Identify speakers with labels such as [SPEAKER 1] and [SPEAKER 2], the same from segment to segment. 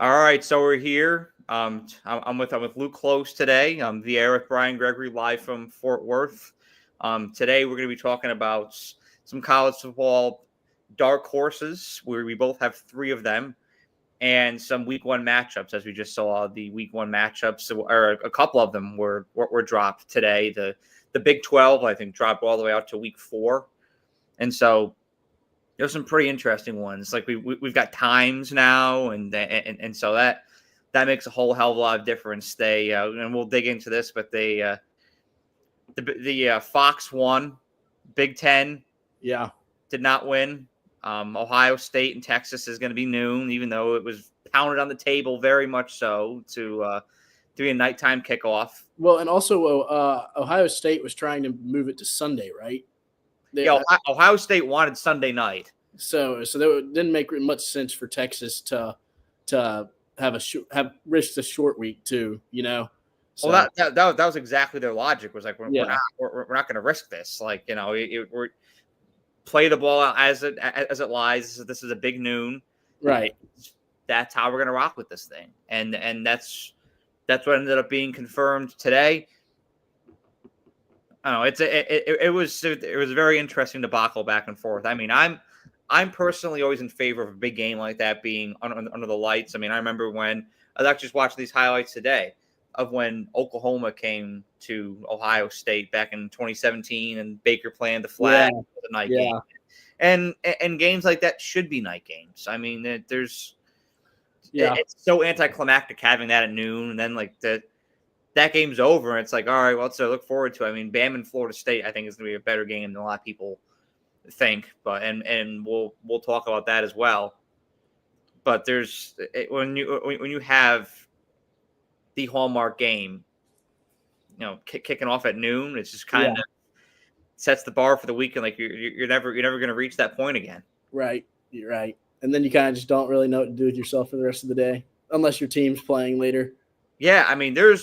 [SPEAKER 1] All right, so we're here. I'm with Luke Close today. I'm the air with Brian Gregoire live from Fort Worth. Today we're going to be talking about some college football dark horses, where we both have three of them, and some Week One matchups. As we just saw, the Week One matchups, or a couple of them were dropped today. The Big 12, I think, dropped all the way out to Week 4, and so there's some pretty interesting ones. Like we've got times now, and so that makes a whole hell of a lot of difference. They and we'll dig into this, but the Fox won, Big Ten
[SPEAKER 2] Yeah.
[SPEAKER 1] did not win. Ohio State and Texas is going to be noon, even though it was pounded on the table very much so to be a nighttime kickoff.
[SPEAKER 2] Well, and also Ohio State was trying to move it to Sunday, right?
[SPEAKER 1] Yeah, Ohio State wanted Sunday night.
[SPEAKER 2] So that didn't make much sense for Texas to have risked a short week too. So,
[SPEAKER 1] Well, that was exactly their logic. Was like we're
[SPEAKER 2] Yeah.
[SPEAKER 1] not going to risk this. Like we're play the ball as it lies. This is a big noon,
[SPEAKER 2] right.
[SPEAKER 1] That's how we're going to rock with this thing, and that's what ended up being confirmed today. I don't know. It was a very interesting debacle back and forth. I mean, I'm personally always in favor of a big game like that being under the lights. I mean, I remember when I was actually just watching these highlights today of when Oklahoma came to Ohio State back in 2017 and Baker playing the flag for the night game. And games like that should be night games. I mean, it's so anticlimactic having that at noon, and then like that game's over, and it's like, all right, well, so look forward to. I mean, Bama and Florida State, I think, is going to be a better game than a lot of people think, but and we'll talk about that as well. But when you have the hallmark game, kicking off at noon, it's just kind of sets the bar for the weekend. Like you're never going to reach that point again.
[SPEAKER 2] Right. You're right. And then you kind of just don't really know what to do with yourself for the rest of the day, unless your team's playing later.
[SPEAKER 1] Yeah, I mean, there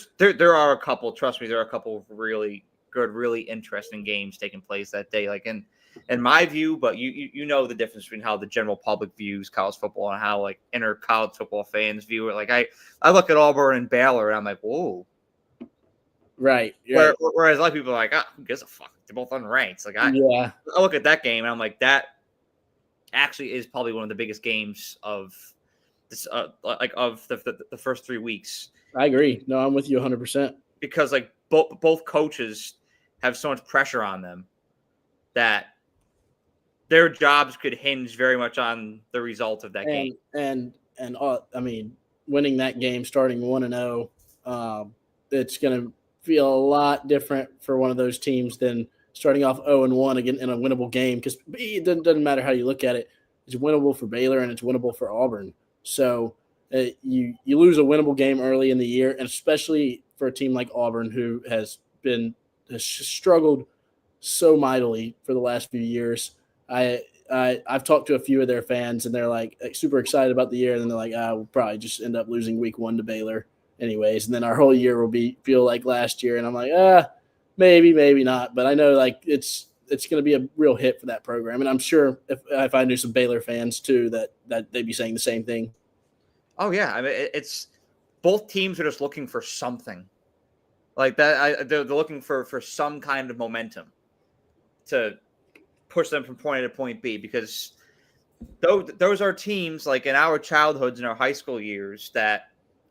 [SPEAKER 1] are a couple. Trust me, there are a couple of really good, really interesting games taking place that day. Like in my view, but you know the difference between how the general public views college football and how like inner college football fans view it. Like I look at Auburn and Baylor and I'm like, whoa.
[SPEAKER 2] Right.
[SPEAKER 1] Whereas a lot of people are like, who gives a fuck? They're both unranked. Like I look at that game and I'm like, that actually is probably one of the biggest games of this, of the first 3 weeks.
[SPEAKER 2] I agree. No, I'm with you 100%.
[SPEAKER 1] Because like both coaches have so much pressure on them that their jobs could hinge very much on the result of that game.
[SPEAKER 2] And I mean, winning that game, starting 1-0, it's going to feel a lot different for one of those teams than starting off 0-1 again in a winnable game. Because it doesn't matter how you look at it; it's winnable for Baylor and it's winnable for Auburn. So you lose a winnable game early in the year, and especially for a team like Auburn, who has struggled so mightily for the last few years. I've talked to a few of their fans, and they're like super excited about the year, and then they're like, we'll probably just end up losing week 1 to Baylor anyways, and then our whole year will feel like last year. And I'm like, maybe not, but I know like it's going to be a real hit for that program, and I'm sure if I knew some Baylor fans too, that they'd be saying the same thing.
[SPEAKER 1] Oh yeah, I mean it's both teams are just looking for something like that. They're looking for some kind of momentum to push them from point A to point B, because those are teams like in our childhoods and our high school years that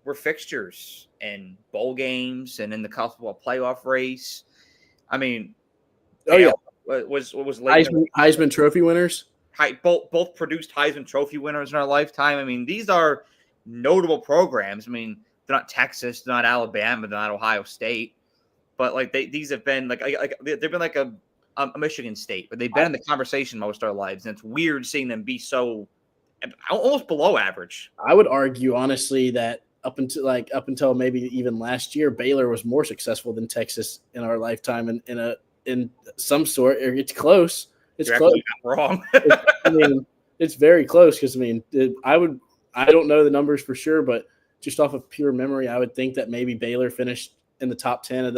[SPEAKER 1] were fixtures in bowl games and in the college football playoff race. I mean, was
[SPEAKER 2] Heisman Trophy winners.
[SPEAKER 1] Both produced Heisman Trophy winners in our lifetime. I mean, these are notable programs. I mean, they're not Texas, they're not Alabama, they're not Ohio State, but like these have been like they've been like a Michigan State, but they've been in the conversation most of our lives, and it's weird seeing them be so almost below average.
[SPEAKER 2] I would argue honestly that up until maybe even last year, Baylor was more successful than Texas in our lifetime in some sort. It's close. It's
[SPEAKER 1] You're
[SPEAKER 2] close.
[SPEAKER 1] Not wrong.
[SPEAKER 2] I mean, it's very close because I don't know the numbers for sure, but just off of pure memory, I would think that maybe Baylor finished in the top 10 of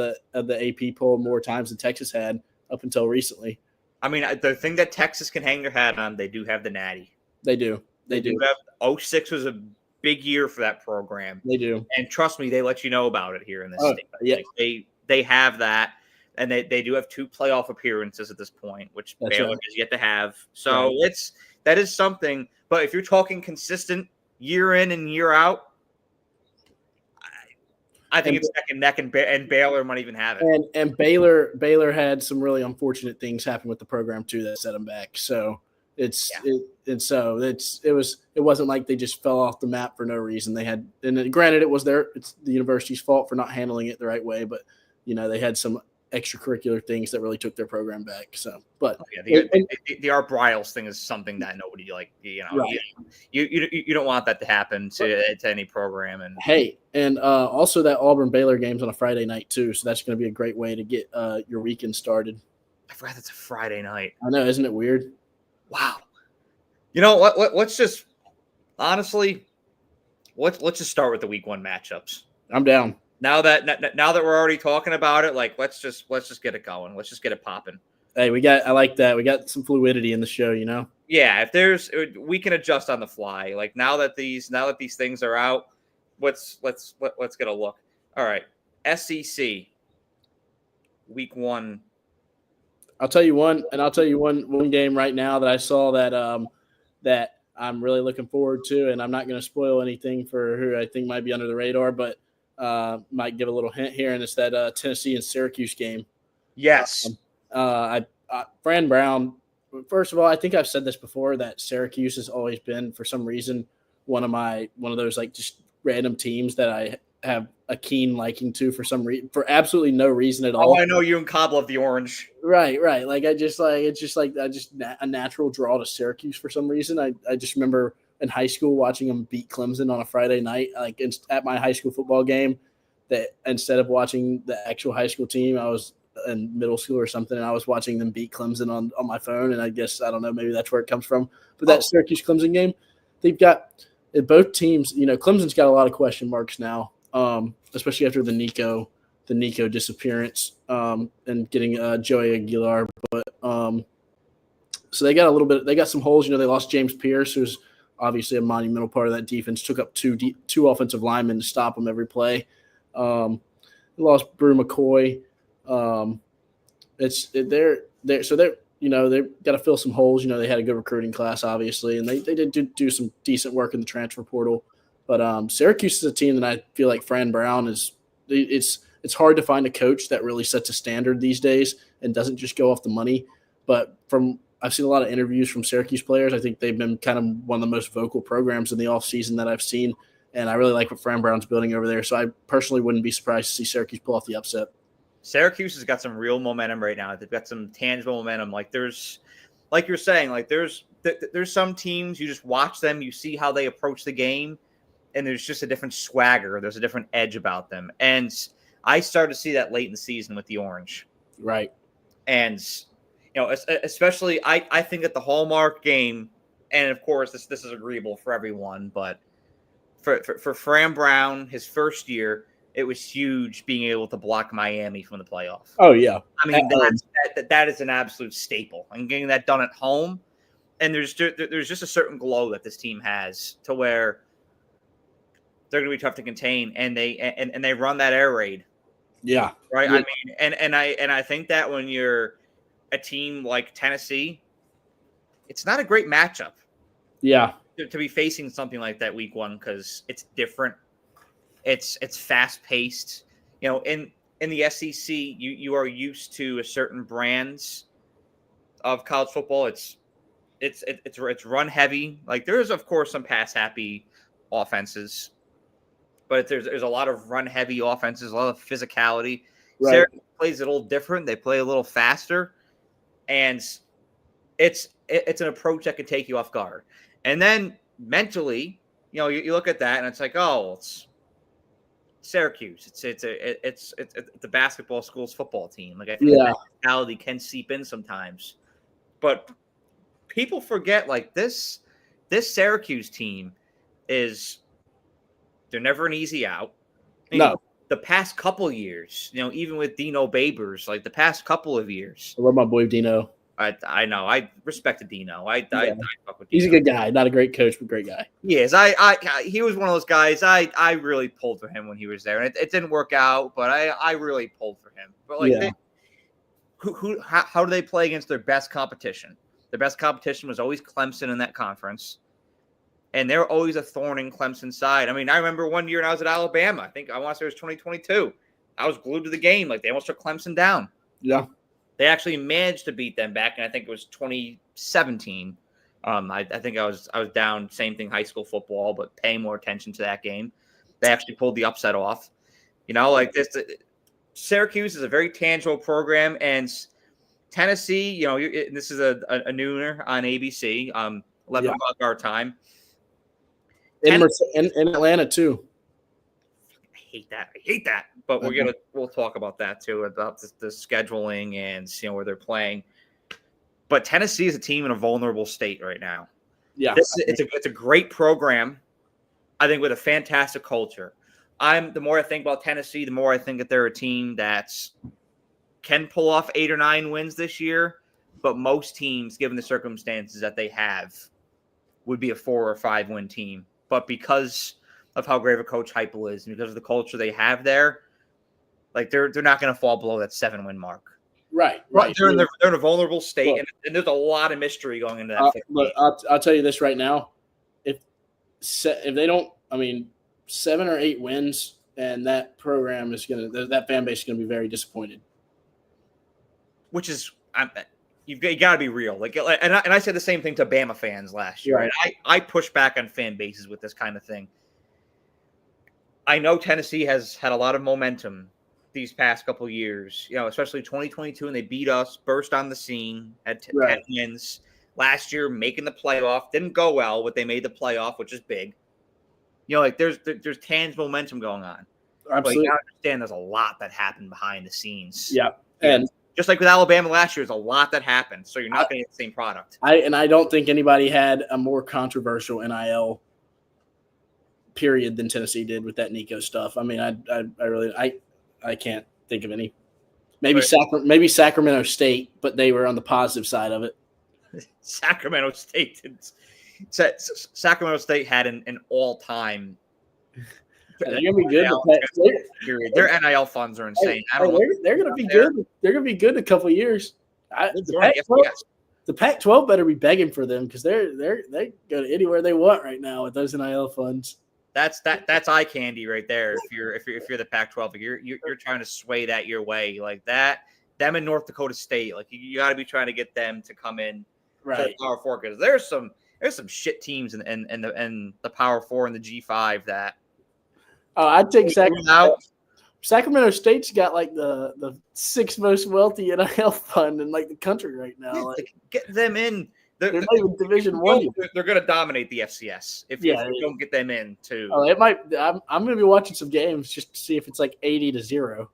[SPEAKER 2] the AP poll more times than Texas had up until recently.
[SPEAKER 1] I mean, the thing that Texas can hang their hat on, they do have the Natty.
[SPEAKER 2] They do.
[SPEAKER 1] They do have 06 was a big year for that program.
[SPEAKER 2] They do.
[SPEAKER 1] And trust me, they let you know about it here in this state.
[SPEAKER 2] Yeah.
[SPEAKER 1] Like they have that, and they do have 2 playoff appearances at this point, which
[SPEAKER 2] That's
[SPEAKER 1] Baylor
[SPEAKER 2] right.
[SPEAKER 1] has yet to have. So that is something. But if you're talking consistent year in and year out, I think it's neck and neck, and Baylor might even have it.
[SPEAKER 2] And Baylor had some really unfortunate things happen with the program too that set them back. So it wasn't like they just fell off the map for no reason. They had, and granted, it's the university's fault for not handling it the right way, but they had some extracurricular things that really took their program back. So, but
[SPEAKER 1] the Art Briles thing is something that nobody right. You don't want that to happen to any program. And
[SPEAKER 2] hey, and also that Auburn Baylor game's on a Friday night too, so that's going to be a great way to get your weekend started.
[SPEAKER 1] I forgot it's a Friday night.
[SPEAKER 2] I know, isn't it weird?
[SPEAKER 1] Wow. You know what? Let's just honestly, let's just start with the week 1 matchups.
[SPEAKER 2] I'm down.
[SPEAKER 1] Now that we're already talking about it, like let's just get it going. Let's just get it popping.
[SPEAKER 2] Hey, I like that. We got some fluidity in the show,
[SPEAKER 1] Yeah, we can adjust on the fly. Like now that these things are out, let's get a look. All right, SEC week 1.
[SPEAKER 2] I'll tell you one game right now that I saw that I'm really looking forward to, and I'm not going to spoil anything for who I think might be under the radar, but might give a little hint here, and it's that Tennessee and Syracuse game.
[SPEAKER 1] Yes.
[SPEAKER 2] Fran Brown, first of all, I think I've said this before, that Syracuse has always been, for some reason, one of those like just random teams that I have a keen liking to for absolutely no reason at all.
[SPEAKER 1] Oh, I know you and Cobb love the orange.
[SPEAKER 2] Right. Like it's just a natural draw to Syracuse for some reason. I just remember in high school watching them beat Clemson on a Friday night, like at my high school football game, that instead of watching the actual high school team, I was in middle school or something, and I was watching them beat Clemson on my phone. And I guess, I don't know, maybe that's where it comes from. But that Syracuse Clemson game, they've got both teams, Clemson's got a lot of question marks now, especially after the Nico disappearance and getting Joey Aguilar. But so they got some holes. They lost James Pierce, who's obviously a monumental part of that defense, took up two offensive linemen to stop them every play. They lost Brew McCoy. They've got to fill some holes. They had a good recruiting class, obviously, and they did do some decent work in the transfer portal. But Syracuse is a team that I feel like Fran Brown it's hard to find a coach that really sets a standard these days and doesn't just go off the money. But I've seen a lot of interviews from Syracuse players. I think they've been kind of one of the most vocal programs in the offseason that I've seen, and I really like what Fran Brown's building over there. So I personally wouldn't be surprised to see Syracuse pull off the upset.
[SPEAKER 1] Syracuse has got some real momentum right now. They've got some tangible momentum. Like you're saying, like there's some teams, you just watch them, you see how they approach the game, and there's just a different swagger. There's a different edge about them. And I started to see that late in the season with the Orange.
[SPEAKER 2] Right.
[SPEAKER 1] And, especially I think that the hallmark game, and of course this is agreeable for everyone, but for Fran Brown, his first year, it was huge being able to block Miami from the playoff.
[SPEAKER 2] Oh, yeah.
[SPEAKER 1] I mean, that is an absolute staple. And getting that done at home, and there's just a certain glow that this team has to where they're going to be tough to contain, and they run that air raid.
[SPEAKER 2] Yeah.
[SPEAKER 1] Right.
[SPEAKER 2] Yeah.
[SPEAKER 1] I mean, and I think that when you're a team like Tennessee, it's not a great matchup.
[SPEAKER 2] Yeah.
[SPEAKER 1] To be facing something like that week 1, because it's different. It's fast paced. In the SEC, you are used to a certain brands of college football. It's run heavy. Like there's of course some pass happy offenses, but there's a lot of run heavy offenses, a lot of physicality.
[SPEAKER 2] Right.
[SPEAKER 1] Syracuse plays a little different. They play a little faster, and it's an approach that can take you off guard. And then mentally, you look at that and it's like, oh, it's Syracuse. It's the basketball school's football team. Like I think that mentality can seep in sometimes, but people forget like this Syracuse team they're never an easy out.
[SPEAKER 2] No.
[SPEAKER 1] The past couple years, even with Dino Babers, like the past couple of years.
[SPEAKER 2] I love my boy Dino.
[SPEAKER 1] I know. I respected Dino. I fuck with Dino.
[SPEAKER 2] He's a good guy, not a great coach, but great guy.
[SPEAKER 1] He is. He was one of those guys. I really pulled for him when he was there, and it didn't work out. But I really pulled for him. But like, how do they play against their best competition? Their best competition was always Clemson in that conference, and they're always a thorn in Clemson's side. I mean, I remember one year when I was at Alabama. I want to say it was 2022. I was glued to the game. Like, they almost took Clemson down.
[SPEAKER 2] Yeah.
[SPEAKER 1] They actually managed to beat them back, and I think it was 2017. I think I was down, same thing, high school football, but paying more attention to that game. They actually pulled the upset off. Like this, Syracuse is a very tangible program, and Tennessee, this is a nooner on ABC, 11 o'clock our time.
[SPEAKER 2] In Atlanta too.
[SPEAKER 1] I hate that. But we'll talk about that too, about the scheduling and where they're playing. But Tennessee is a team in a vulnerable state right now.
[SPEAKER 2] Yeah,
[SPEAKER 1] it's a great program, I think, with a fantastic culture. The more I think about Tennessee, the more I think that they're a team that can pull off 8 or 9 wins this year. But most teams, given the circumstances that they have, would be a 4 or 5 win team. But because of how great of a coach Heupel is, and because of the culture they have there, like they're not going to fall below that 7 win mark.
[SPEAKER 2] Right.
[SPEAKER 1] They're in a vulnerable state, and there's a lot of mystery going into that.
[SPEAKER 2] Look, I'll tell you this right now: if they don't, 7 or 8 wins, and that program is that fan base is gonna be very disappointed.
[SPEAKER 1] Which is, you got to be real. And I said the same thing to Bama fans last year. Right? I push back on fan bases with this kind of thing. I know Tennessee has had a lot of momentum these past couple years, especially 2022, and they beat us, burst on the scene, had 10 wins. Last year, making the playoff, didn't go well, but they made the playoff, which is big. There's tangible momentum going on.
[SPEAKER 2] Absolutely.
[SPEAKER 1] But you gotta understand there's a lot that happened behind the scenes.
[SPEAKER 2] Yeah. And
[SPEAKER 1] just like with Alabama last year, there's a lot that happened. So you're not going to get the same product.
[SPEAKER 2] I don't think anybody had a more controversial NIL period than Tennessee did with that Nico stuff. I can't think of any. Maybe Sacramento State, but they were on the positive side of it.
[SPEAKER 1] Sacramento State had an all-time.
[SPEAKER 2] They're gonna be good.
[SPEAKER 1] Their NIL funds are insane.
[SPEAKER 2] They're gonna be good. They're gonna be good in a couple of years. The Pac-12 better be begging for them because they go to anywhere they want right now with those NIL funds.
[SPEAKER 1] That's eye candy right there. If you're the Pac-12, you're trying to sway that your way like that. Them in North Dakota State, like you got to be trying to get them to come in to the Power 4 because there's some shit teams in the Power 4 and the G5 that.
[SPEAKER 2] Oh, I'd take Sacramento State's got like the 6th most wealthy NIL fund in like the country right now. Like,
[SPEAKER 1] get them in.
[SPEAKER 2] They're not even Division 1.
[SPEAKER 1] They're going to dominate the FCS if you don't get them in too.
[SPEAKER 2] Oh, it might. I'm going to be watching some games just to see if it's like 80-0.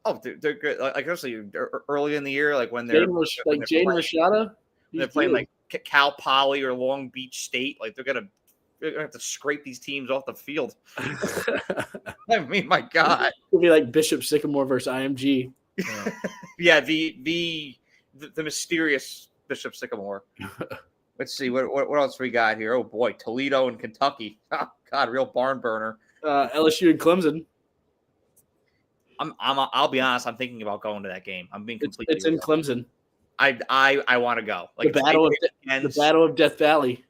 [SPEAKER 1] Oh, they're good. Like especially early in the year, like when they're
[SPEAKER 2] Jaden Rashada.
[SPEAKER 1] They're playing like Cal Poly or Long Beach State. Like they're gonna have to scrape these teams off the field. I mean, my God,
[SPEAKER 2] it'll be like Bishop Sycamore versus IMG.
[SPEAKER 1] Yeah, the mysterious Bishop Sycamore. Let's see what else we got here. Oh boy, Toledo and Kentucky. Oh, God, real barn burner.
[SPEAKER 2] LSU and Clemson.
[SPEAKER 1] I'll be honest. I'm thinking about going to that game. I'm being completely.
[SPEAKER 2] It's in Clemson.
[SPEAKER 1] I want to go. Like
[SPEAKER 2] the Battle of Death Valley.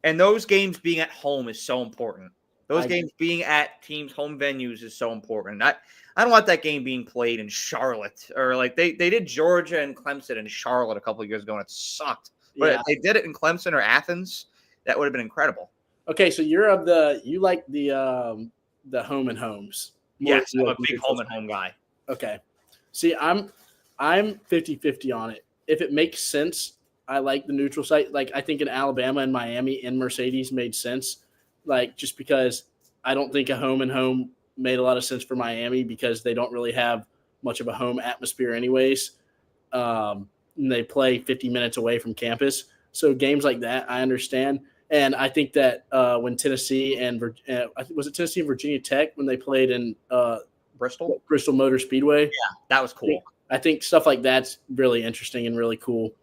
[SPEAKER 1] And those games being at home is so important. Those games being at teams' home venues is so important. I don't want that game being played in Charlotte or like they did Georgia and Clemson in Charlotte a couple of years ago and it sucked. But if they did it in Clemson or Athens, that would have been incredible.
[SPEAKER 2] Okay, so you like the home and homes.
[SPEAKER 1] Yes, I'm a big home and home guy.
[SPEAKER 2] Okay. See, I'm 50-50 on it. If it makes sense, I like the neutral site. Like I think in Alabama and Miami in Mercedes made sense. Like just because I don't think a home and home made a lot of sense for Miami because they don't really have much of a home atmosphere anyways. And they play 50 minutes away from campus. So games like that, I understand. And I think that when Tennessee and was it Tennessee and Virginia Tech when they played in
[SPEAKER 1] Bristol
[SPEAKER 2] Motor Speedway?
[SPEAKER 1] Yeah, that was cool.
[SPEAKER 2] I think stuff like that's really interesting and really cool.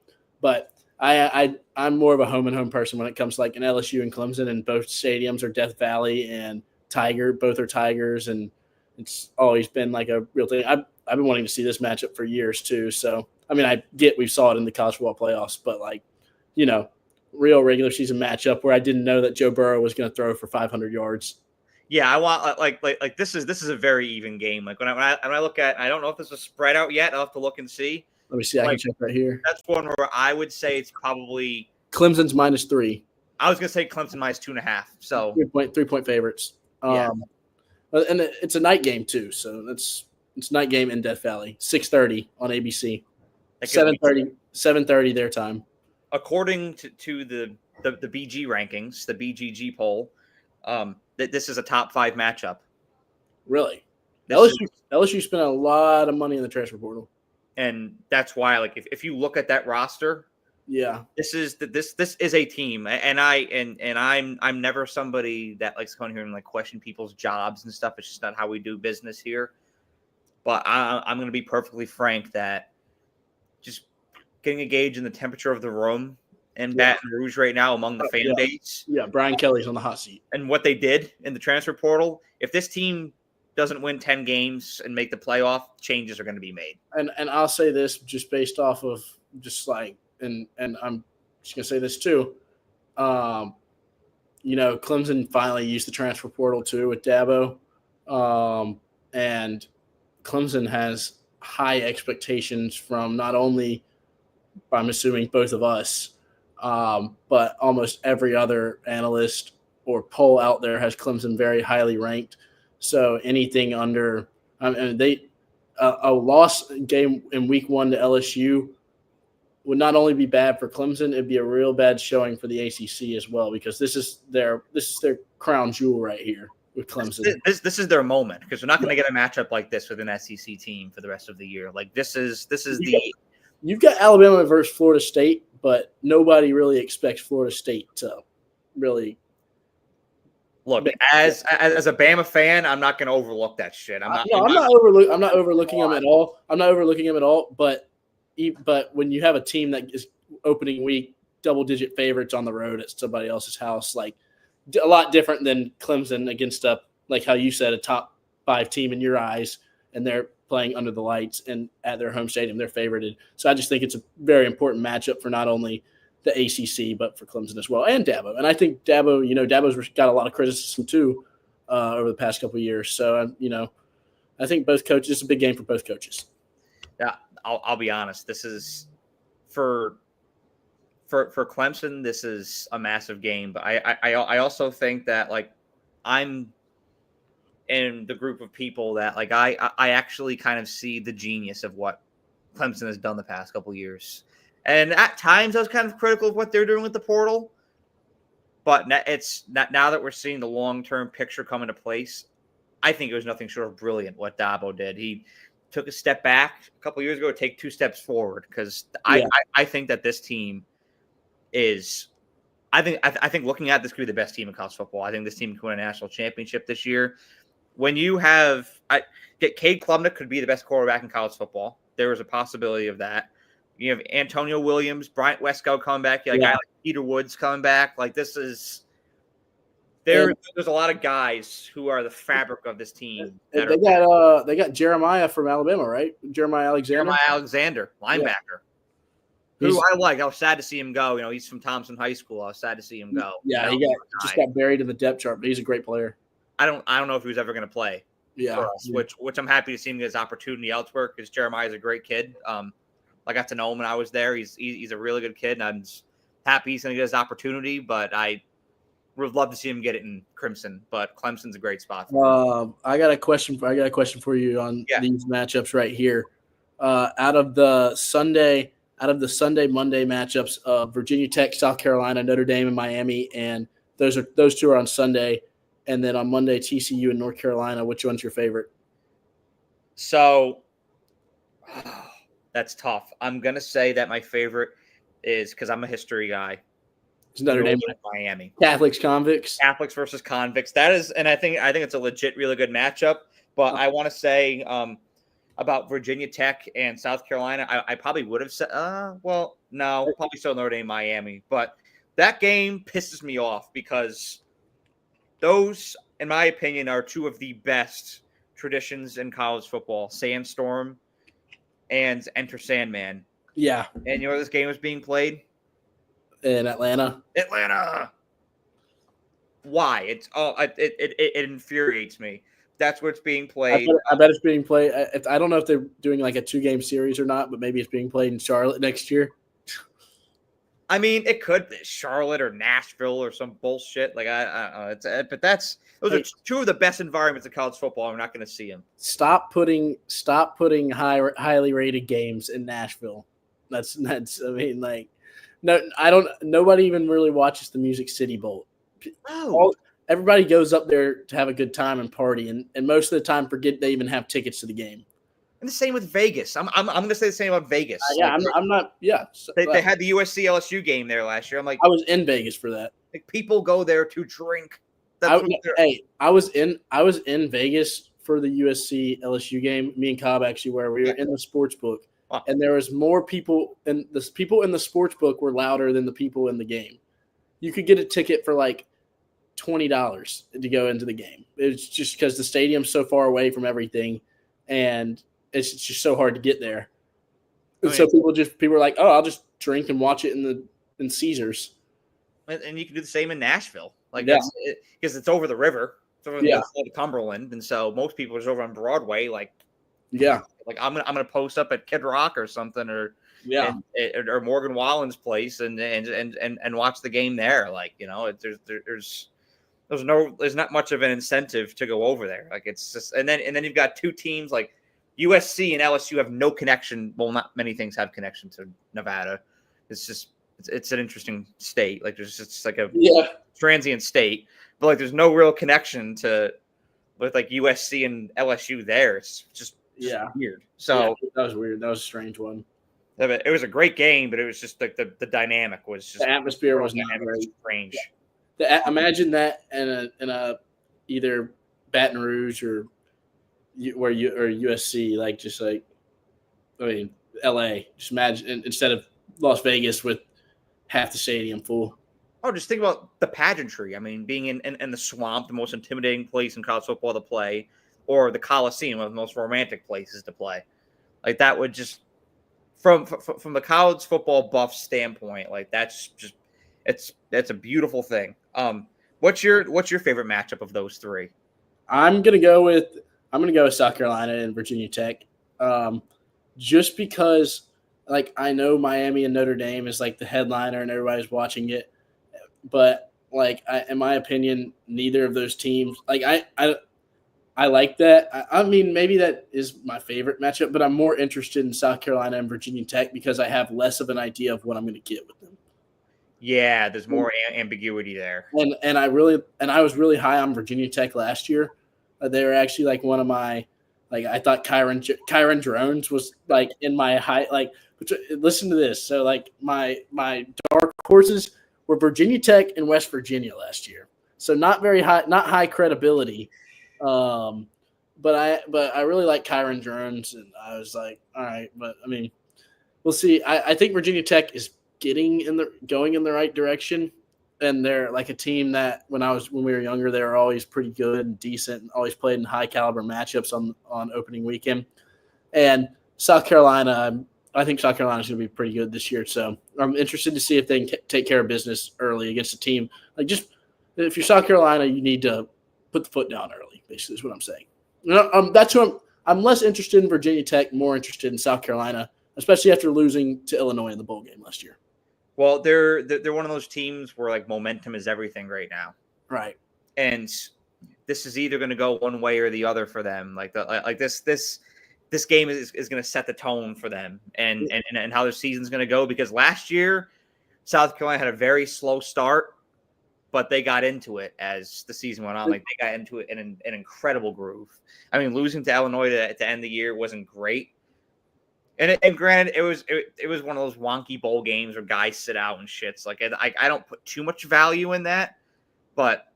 [SPEAKER 2] But I'm more of a home and home person when it comes to like an LSU and Clemson, and both stadiums are Death Valley and Tiger. Both are Tigers, and it's always been like a real thing. I've been wanting to see this matchup for years too. So I mean, I get we saw it in the college football playoffs, but like, real regular season matchup where I didn't know that Joe Burrow was going to throw for 500 yards.
[SPEAKER 1] Yeah, I want like this is a very even game. Like when I look at, I don't know if this is spread out yet. I'll have to look and see.
[SPEAKER 2] Let me see. I
[SPEAKER 1] Like,
[SPEAKER 2] can check right here.
[SPEAKER 1] that's one where I would say it's probably
[SPEAKER 2] Clemson's -3.
[SPEAKER 1] I was gonna say Clemson -2.5. So
[SPEAKER 2] 3-point favorites.
[SPEAKER 1] Yeah.
[SPEAKER 2] And it's a night game too, so it's night game in Death Valley, 6:30 on ABC,
[SPEAKER 1] like,
[SPEAKER 2] 7:30 their time.
[SPEAKER 1] according to the BG rankings, the BGG poll, that this is a top 5 matchup.
[SPEAKER 2] Really,
[SPEAKER 1] This
[SPEAKER 2] LSU spent a lot of money in the transfer portal.
[SPEAKER 1] And that's why, like, if you look at that roster,
[SPEAKER 2] Yeah,
[SPEAKER 1] this is a team, and I'm never somebody that likes coming here and like question people's jobs and stuff. It's just not how we do business here. But I'm going to be perfectly frank that just getting a gauge in the temperature of the room in Baton Rouge right now among the fan base.
[SPEAKER 2] Yeah, Brian Kelly's on the hot seat.
[SPEAKER 1] And what they did in the transfer portal, if this team doesn't win 10 games and make the playoff, changes are going to be made.
[SPEAKER 2] And I'll say this just based off of just like, and I'm just going to say this too. Clemson finally used the transfer portal too with Dabo. And Clemson has high expectations from not only, I'm assuming, both of us, but almost every other analyst or poll out there has Clemson very highly ranked. So anything under, a loss game in week 1 to LSU would not only be bad for Clemson, it'd be a real bad showing for the ACC as well, because this is their crown jewel right here with Clemson.
[SPEAKER 1] This is their moment, because we're not going to get a matchup like this with an SEC team for the rest of the year. Like
[SPEAKER 2] You've got Alabama versus Florida State, but nobody really expects Florida State to really
[SPEAKER 1] look. As a Bama fan, I'm not going to overlook that shit. I'm not
[SPEAKER 2] overlooking them at all. I'm not overlooking them at all. But when you have a team that is opening week double-digit favorites on the road at somebody else's house, like a lot different than Clemson against like how you said, a top 5 team in your eyes, and they're playing under the lights and at their home stadium, they're favorited. So I just think it's a very important matchup for not only the ACC, but for Clemson as well, and Dabo. And I think Dabo's got a lot of criticism too over the past couple of years. So, I think both coaches, it's a big game for both coaches.
[SPEAKER 1] Yeah, I'll be honest. This is for Clemson. This is a massive game, but I also think that, like, I'm in the group of people that, like, I actually kind of see the genius of what Clemson has done the past couple of years. And at times I was kind of critical of what they're doing with the portal. But it's not, now that we're seeing the long-term picture come into place, I think it was nothing short of brilliant what Dabo did. He took a step back a couple of years ago to take 2 steps forward, because I think that this team is – I think looking at this could be the best team in college football. I think this team can win a national championship this year. When you have Cade Klubnik could be the best quarterback in college football. There is a possibility of that. You have Antonio Williams, Bryant Westco coming back. You have a guy like Peter Woods coming back. Like, this is there's a lot of guys who are the fabric of this team.
[SPEAKER 2] They got Jeremiah from Alabama, right? Jeremiah Alexander,
[SPEAKER 1] linebacker. Who I like. I was sad to see him go. He's from Thompson High School. I was sad to see him go.
[SPEAKER 2] Yeah, he got buried in the depth chart, but he's a great player.
[SPEAKER 1] I don't know if he was ever going to play. For us, which I'm happy to see him get his opportunity elsewhere, because Jeremiah's a great kid. I got to know him when I was there. He's a really good kid, and I'm happy he's going to get his opportunity. But I would love to see him get it in Crimson. But Clemson's a great spot for him.
[SPEAKER 2] I got a question for you on these matchups right here. Out of the Sunday Monday matchups of Virginia Tech, South Carolina, Notre Dame, and Miami, and those 2 are on Sunday. And then on Monday, TCU and North Carolina. Which one's your favorite?
[SPEAKER 1] So that's tough. I'm going to say that my favorite is, because I'm a history guy,
[SPEAKER 2] it's Notre Dame,
[SPEAKER 1] Miami.
[SPEAKER 2] Catholics
[SPEAKER 1] versus convicts. That is, and I think it's a legit, really good matchup. But I want to say, I'm about Virginia Tech and South Carolina, I probably would have said, well, no, probably still Notre Dame, Miami. But that game pisses me off because those, in my opinion, are two of the best traditions in college football: Sandstorm and Enter Sandman.
[SPEAKER 2] Yeah,
[SPEAKER 1] And you know where this game was being played?
[SPEAKER 2] in Atlanta.
[SPEAKER 1] Atlanta. Why? It infuriates me. That's where it's being played.
[SPEAKER 2] I bet it's being played. I don't know if they're doing like a 2-game series or not, but maybe it's being played in Charlotte next year.
[SPEAKER 1] I mean, it could be Charlotte or Nashville or some bullshit. Like I don't know. But those are two of the best environments of college football. I'm not going to see them.
[SPEAKER 2] Stop putting highly rated games in Nashville. That's. I mean, like, no, I don't. Nobody even really watches the Music City Bowl.
[SPEAKER 1] Oh,
[SPEAKER 2] Everybody goes up there to have a good time and party, and most of the time forget they even have tickets to the game.
[SPEAKER 1] and the same with Vegas. I'm going to say the same about Vegas.
[SPEAKER 2] Yeah, I'm not. Yeah,
[SPEAKER 1] They had the USC LSU game there last year. I'm like,
[SPEAKER 2] I was in Vegas for that.
[SPEAKER 1] like people go there to drink.
[SPEAKER 2] I was in Vegas for the USC LSU game. Me and Cobb actually were. We were in the sports book, and there was more people, and the people in the sports book were louder than the people in the game. You could get a ticket for like $20 to go into the game. It's just because the stadium's so far away from everything, and it's just so hard to get there. And so people are like, "Oh, I'll just drink and watch it in Caesars."
[SPEAKER 1] And you can do the same in Nashville, like because it's over the river, it's over the other side of Cumberland, and so most people are just over on Broadway. Like I'm gonna post up at Kid Rock or something, or Morgan Wallen's place, and watch the game there. Like there's not much of an incentive to go over there. Like it's just, and then you've got two teams like USC and LSU have no connection. Well, not many things have connection to Nevada. It's just it's an interesting state. Like there's just like a transient state, but like there's no real connection with like USC and LSU there. It's just weird. So
[SPEAKER 2] that was weird. That was a strange one.
[SPEAKER 1] It was a great game, but it was just like the dynamic was just
[SPEAKER 2] the atmosphere was not very
[SPEAKER 1] strange.
[SPEAKER 2] Imagine that in a either Baton Rouge or USC, like just like LA. Just imagine instead of Las Vegas with half the stadium full.
[SPEAKER 1] Oh, just think about the pageantry. I mean, being in the swamp, the most intimidating place in college football to play, or the Coliseum, one of the most romantic places to play. Like that would just from the college football buff standpoint, like that's just it's a beautiful thing. What's your favorite matchup of those three?
[SPEAKER 2] I'm gonna go with South Carolina and Virginia Tech, just because like I know Miami and Notre Dame is like the headliner and everybody's watching it, but like in my opinion, neither of those teams like I like that. I mean, maybe that is my favorite matchup, but I'm more interested in South Carolina and Virginia Tech because I have less of an idea of what I'm going to get with them.
[SPEAKER 1] Yeah, there's more ambiguity there.
[SPEAKER 2] And I was really high on Virginia Tech last year. They were actually like one of my I thought Kyron Drones was like in my high listen to this. So like my dark horses were Virginia Tech and West Virginia last year. So not very high, not high credibility. But I really like Kyron Drones, and I was like, all right, but I mean, we'll see. I think Virginia Tech is going in the right direction, and they're like a team that when we were younger, they were always pretty good and decent, and always played in high caliber matchups on opening weekend. And South Carolina, I think South Carolina is going to be pretty good this year. So I'm interested to see if they can take care of business early against a team like just if you're South Carolina, you need to put the foot down early. Basically, is what I'm saying. That's who I'm less interested in Virginia Tech, more interested in South Carolina, especially after losing to Illinois in the bowl game last year.
[SPEAKER 1] Well, they're one of those teams where like momentum is everything right now,
[SPEAKER 2] right?
[SPEAKER 1] And this is either going to go one way or the other for them. Like this game is going to set the tone for them and how their season's going to go. Because last year, South Carolina had a very slow start, but they got into it as the season went on. Like they got into it in an incredible groove. I mean, losing to Illinois to end the year wasn't great. And granted, it was one of those wonky bowl games where guys sit out and shits. Like I don't put too much value in that, but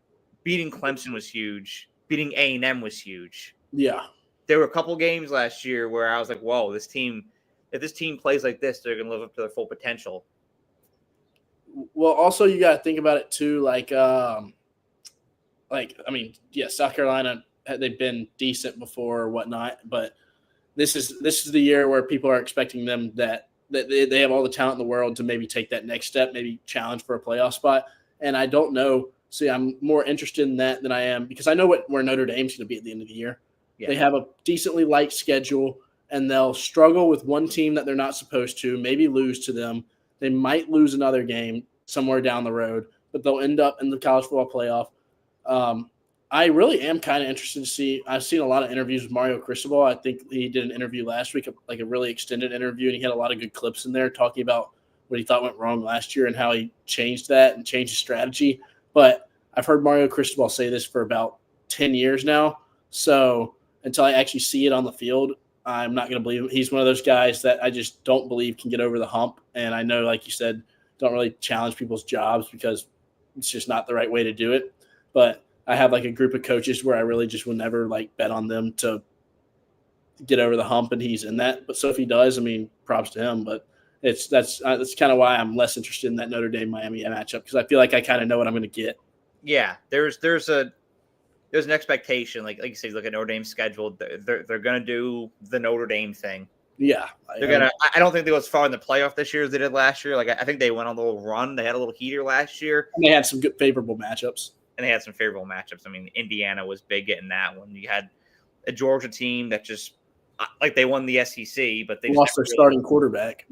[SPEAKER 1] beating Clemson was huge. Beating A&M was huge.
[SPEAKER 2] Yeah.
[SPEAKER 1] there were a couple games last year where I was like, whoa, this team, if this team plays like this, they're going to live up to their full potential.
[SPEAKER 2] Well, also you got to think about it too. South Carolina, they've been decent before or whatnot, but this is the year where people are expecting them that they have all the talent in the world to maybe take that next step, maybe challenge for a playoff spot. And I don't know. See, I'm more interested in that than I am because I know where Notre Dame's going to be at the end of the year. Yeah. They have a decently light schedule, and they'll struggle with one team that they're not supposed to, maybe lose to them. They might lose another game somewhere down the road, but they'll end up in the college football playoff. I really am kind of interested to see. I've seen a lot of interviews with Mario Cristobal. I think he did an interview last week, like a really extended interview, and he had a lot of good clips in there talking about what he thought went wrong last year and how he changed that and changed his strategy. But I've heard Mario Cristobal say this for about 10 years now. So until I actually see it on the field, I'm not going to believe him. He's one of those guys that I just don't believe can get over the hump. And I know, like you said, don't really challenge people's jobs because it's just not the right way to do it. But I have like a group of coaches where I really just would never like bet on them to get over the hump, and he's in that. But so if he does, I mean, props to him. But that's kind of why I'm less interested in that Notre Dame Miami matchup because I feel like I kind of know what I'm going to get.
[SPEAKER 1] Yeah, there's an expectation, like you say, look at Notre Dame's schedule. They're going to do the Notre Dame thing.
[SPEAKER 2] Yeah,
[SPEAKER 1] I don't think they go as far in the playoff this year as they did last year. Like I think they went on a little run. They had a little heater last year,
[SPEAKER 2] and they had some good favorable matchups.
[SPEAKER 1] I mean, Indiana was big getting that one. You had a Georgia team that just like they won the SEC, but they
[SPEAKER 2] lost their starting quarterback.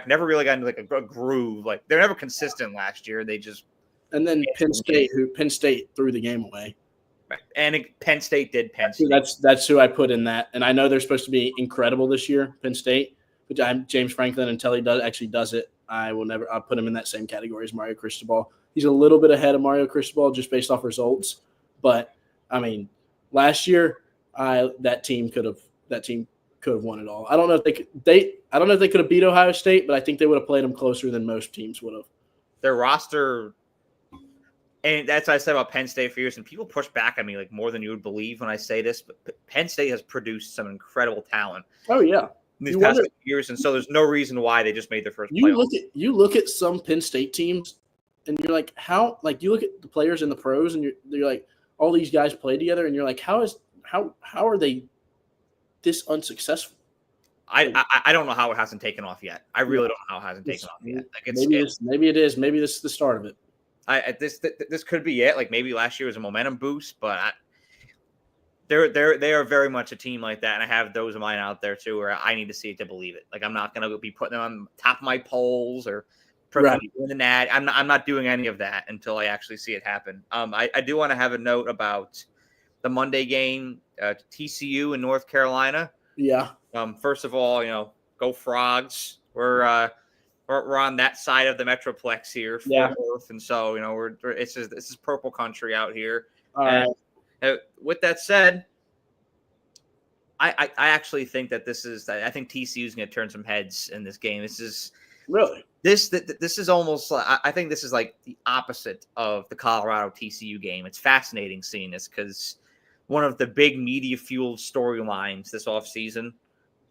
[SPEAKER 1] Never really got into like a groove. Like they're never consistent last year. They just
[SPEAKER 2] Penn State threw the game away.
[SPEAKER 1] Right. And Penn State did Penn State.
[SPEAKER 2] That's who I put in that. And I know they're supposed to be incredible this year, Penn State. But James Franklin, until he does it, I'll put him in that same category as Mario Cristobal. He's a little bit ahead of Mario Cristobal just based off results. But I mean, last year, that team could have won it all. I don't know if they could have beat Ohio State, but I think they would have played them closer than most teams would have.
[SPEAKER 1] Their roster. And that's what I said about Penn State for years, and people push back on me like more than you would believe when I say this. But Penn State has produced some incredible talent.
[SPEAKER 2] Oh yeah,
[SPEAKER 1] in these past few years, and so there's no reason why they just made their first.
[SPEAKER 2] You look at some Penn State teams, and you're like, how? Like you look at the players in the pros, and you're like, all these guys play together, and you're like, how are they this unsuccessful?
[SPEAKER 1] I don't know how it hasn't taken off yet. I really don't know how it hasn't taken off yet. Like
[SPEAKER 2] maybe it is. Maybe this is the start of it.
[SPEAKER 1] This could be it. Like maybe last year was a momentum boost, but they are very much a team like that, and I have those of mine out there too, where I need to see it to believe it. Like I'm not going to be putting them on top of my polls or winning that. I'm not doing any of that until I actually see it happen. I do want to have a note about the Monday game, TCU in North Carolina.
[SPEAKER 2] Yeah.
[SPEAKER 1] First of all, go Frogs. We're on that side of the Metroplex here, Worth, and so this is purple country out here.
[SPEAKER 2] All right.
[SPEAKER 1] With that said, I actually think that I think TCU is going to turn some heads in this game. This is
[SPEAKER 2] really
[SPEAKER 1] this is almost. I think this is like the opposite of the Colorado TCU game. It's fascinating seeing this because one of the big media fueled storylines this offseason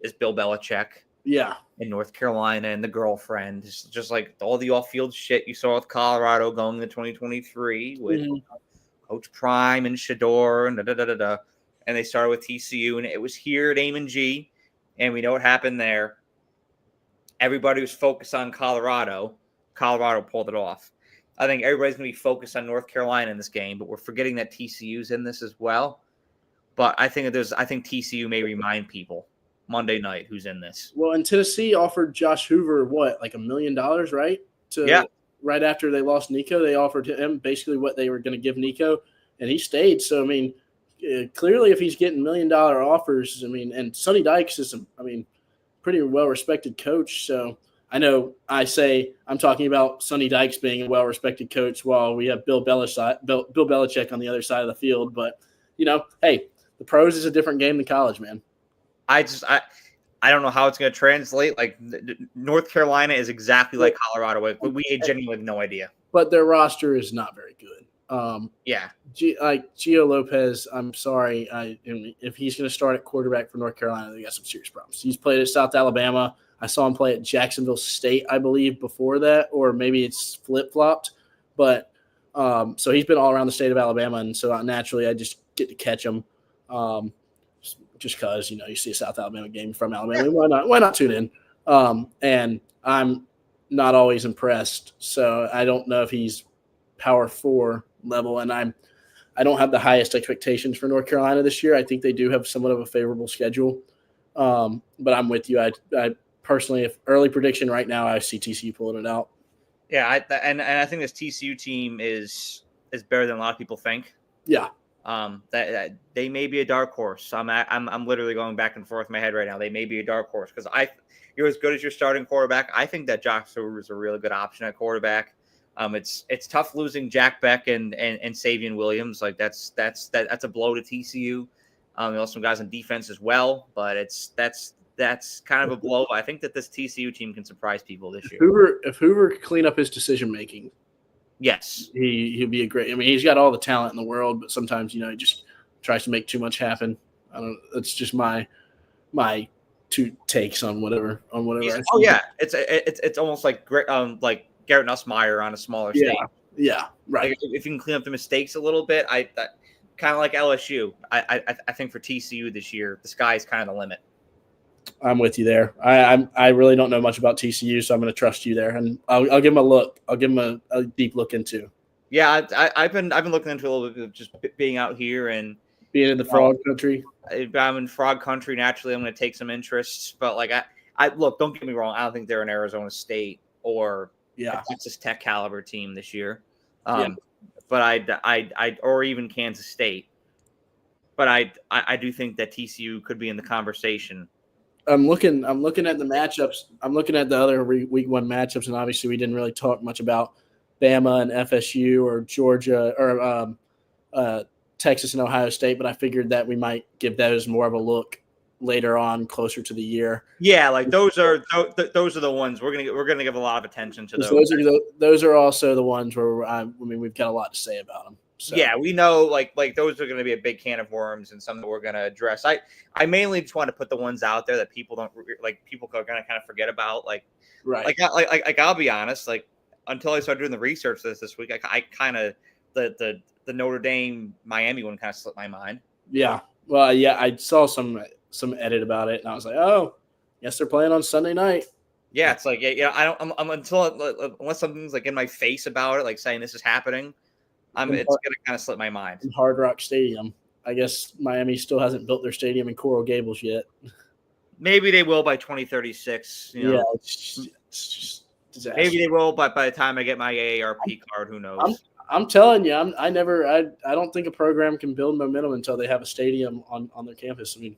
[SPEAKER 1] is Bill Belichick.
[SPEAKER 2] Yeah.
[SPEAKER 1] In North Carolina and the girlfriend. It's just like all the off-field shit you saw with Colorado going into 2023 with Coach Prime and Shador and da-da-da-da-da. And they started with TCU, and it was here at Amon G, and we know what happened there. Everybody was focused on Colorado. Colorado pulled it off. I think everybody's going to be focused on North Carolina in this game, but we're forgetting that TCU's in this as well. But I think TCU may remind people Monday night who's in this.
[SPEAKER 2] Well, and Tennessee offered Josh Hoover like $1 million, right? Right after they lost Nico, they offered him basically what they were going to give Nico, and he stayed. So I mean, clearly, if he's getting $1 million offers, I mean, and Sonny Dykes is pretty well respected coach. So I know I'm talking about Sonny Dykes being a well respected coach while we have Bill Belichick on the other side of the field. But hey, the pros is a different game than college, man.
[SPEAKER 1] I don't know how it's going to translate. Like North Carolina is exactly like Colorado, but we genuinely have no idea.
[SPEAKER 2] But their roster is not very good.
[SPEAKER 1] Yeah.
[SPEAKER 2] Gio Lopez, I'm sorry. If he's going to start at quarterback for North Carolina, they got some serious problems. He's played at South Alabama. I saw him play at Jacksonville State, I believe, before that, or maybe it's flip-flopped. But so he's been all around the state of Alabama, and so naturally I just get to catch him just because, you see a South Alabama game from Alabama. Why not tune in? And I'm not always impressed, so I don't know if he's Power 4 level, and I don't have the highest expectations for North Carolina this year. I think they do have somewhat of a favorable schedule, but I'm with you. I personally, if early prediction right now, I see TCU pulling it out.
[SPEAKER 1] Yeah, I think this TCU team is better than a lot of people think.
[SPEAKER 2] Yeah.
[SPEAKER 1] That they may be a dark horse. I'm literally going back and forth in my head right now. They may be a dark horse because you're as good as your starting quarterback. I think that Josh Stewart is a really good option at quarterback. It's tough losing Jack Beck and Savion Williams. Like that's a blow to TCU. Some guys on defense as well, but that's kind of a blow. I think that this TCU team can surprise people this year.
[SPEAKER 2] If Hoover could clean up his decision making,
[SPEAKER 1] yes,
[SPEAKER 2] he'll be a great. I mean, he's got all the talent in the world, but sometimes he just tries to make too much happen. I don't. It's just my two takes on whatever.
[SPEAKER 1] Oh yeah, it's almost like Garrett Nussmeier on a smaller stage.
[SPEAKER 2] Yeah, right.
[SPEAKER 1] Like if you can clean up the mistakes a little bit, kind of like LSU. I think for TCU this year, the sky is kind of the limit.
[SPEAKER 2] I'm with you there. I really don't know much about TCU, so I'm going to trust you there, and I'll give them a look. I'll give them a deep look into.
[SPEAKER 1] Yeah, I've been looking into a little bit of just being out here and
[SPEAKER 2] being in the frog country.
[SPEAKER 1] I'm in frog country. Naturally, I'm going to take some interest, but I look. Don't get me wrong. I don't think they're an Arizona State or a Texas Tech caliber team this year. But I or even Kansas State. But I do think that TCU could be in the conversation.
[SPEAKER 2] I'm looking at the matchups. I'm looking at the other week 1 matchups, and obviously we didn't really talk much about Bama and FSU or Georgia or Texas and Ohio State, but I figured that we might give those more of a look later on, closer to the year.
[SPEAKER 1] Yeah, like those are the ones we're gonna give a lot of attention to.
[SPEAKER 2] Those are also the ones where we've got a lot to say about them. So.
[SPEAKER 1] Yeah, we know like those are going to be a big can of worms and something that we're going to address. I mainly just want to put the ones out there that people don't like. People are going to kind of forget about. Like I'll be honest. Like until I started doing the research this week, I kind of the Notre Dame Miami one kind of slipped my mind.
[SPEAKER 2] Yeah, well, yeah, I saw some edit about it, and I was like, oh, yes, they're playing on Sunday night.
[SPEAKER 1] Yeah, it's like I'm unless something's like in my face about it, like saying this is happening. It's going to kind of slip my mind.
[SPEAKER 2] In Hard Rock Stadium. I guess Miami still hasn't built their stadium in Coral Gables yet.
[SPEAKER 1] Maybe they will by 2036.
[SPEAKER 2] Yeah, it's just disaster.
[SPEAKER 1] Maybe they will, but by the time I get my AARP card, who knows?
[SPEAKER 2] I'm telling you, I don't think a program can build momentum until they have a stadium on their campus. I mean,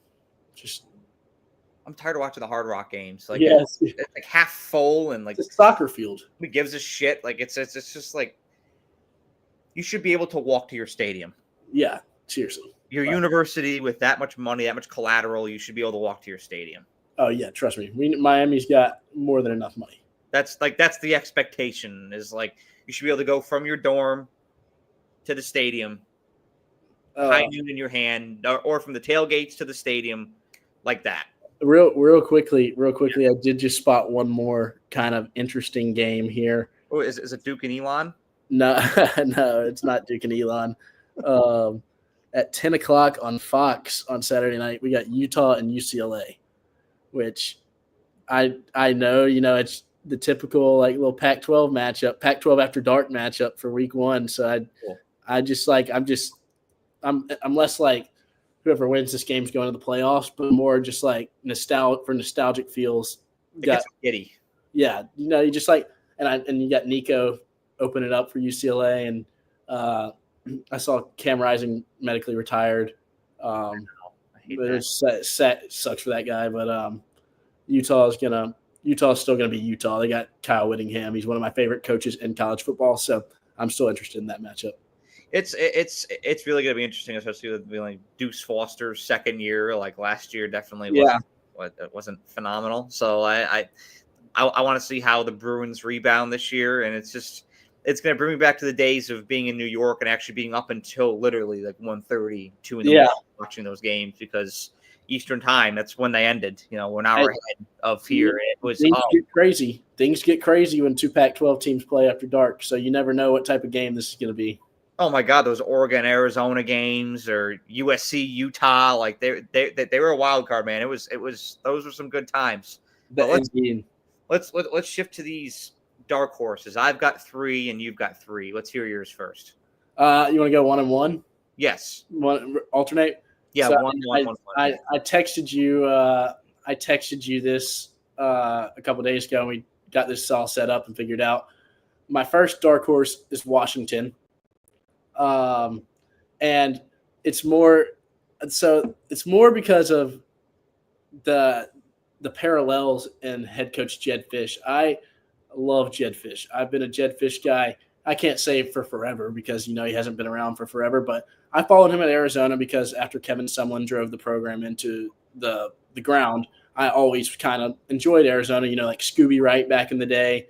[SPEAKER 1] I'm tired of watching the Hard Rock games. Like,
[SPEAKER 2] yes.
[SPEAKER 1] It's like half full and like
[SPEAKER 2] it's a soccer field.
[SPEAKER 1] Who gives a shit? Like it's just like. You should be able to walk to your stadium.
[SPEAKER 2] Yeah, seriously.
[SPEAKER 1] Your university with that much money, that much collateral, you should be able to walk to your stadium.
[SPEAKER 2] Oh yeah, trust me. Miami's got more than enough money.
[SPEAKER 1] That's the expectation is like you should be able to go from your dorm to the stadium, high noon in your hand, or from the tailgates to the stadium, like that.
[SPEAKER 2] Real quickly, I did just spot one more kind of interesting game here.
[SPEAKER 1] Oh, is it Duke and Elon?
[SPEAKER 2] No, it's not Duke and Elon. At 10 o'clock on Fox on Saturday night, we got Utah and UCLA, which I know, it's the typical like little Pac-12 matchup, Pac-12 after dark matchup for week 1. So I'm less like whoever wins this game's going to the playoffs, but more just like nostalgic feels.
[SPEAKER 1] It gets giddy.
[SPEAKER 2] Yeah, you just like and you got Nico open it up for UCLA, and I saw Cam Rising medically retired.
[SPEAKER 1] I hate
[SPEAKER 2] but
[SPEAKER 1] that.
[SPEAKER 2] It sucks for that guy. But Utah's still gonna be Utah. They got Kyle Whittingham. He's one of my favorite coaches in college football, so I'm still interested in that matchup.
[SPEAKER 1] It's really gonna be interesting, especially with like Deuce Foster's second year. Like last year, definitely wasn't phenomenal. So I want to see how the Bruins rebound this year, and it's just. it's going to bring me back to the days of being in New York and actually being up until literally like 1:30, 2 in the morning watching those games because Eastern time, that's when they ended. We're an hour ahead of here. It was
[SPEAKER 2] things get crazy. Things get crazy when two Pac-12 teams play after dark. So you never know what type of game this is going to be.
[SPEAKER 1] Oh my God, those Oregon Arizona games or USC Utah, like they were a wild card, man. It was those were some good times. But let's shift to these dark horses. I've got 3 and you've got 3. Let's hear yours first.
[SPEAKER 2] You want to go 1 and 1?
[SPEAKER 1] Yes.
[SPEAKER 2] One alternate.
[SPEAKER 1] Yeah,
[SPEAKER 2] so
[SPEAKER 1] 1.
[SPEAKER 2] I texted you. I texted you this a couple of days ago, and we got this all set up and figured out. My first dark horse is Washington. And it's more because of the parallels in head coach Jedd Fisch. I love Jedd Fisch. I've been a Jedd Fisch guy. I can't say for forever because, he hasn't been around for forever, but I followed him at Arizona because after Kevin Sumlin drove the program into the ground, I always kind of enjoyed Arizona, like Scooby Wright back in the day.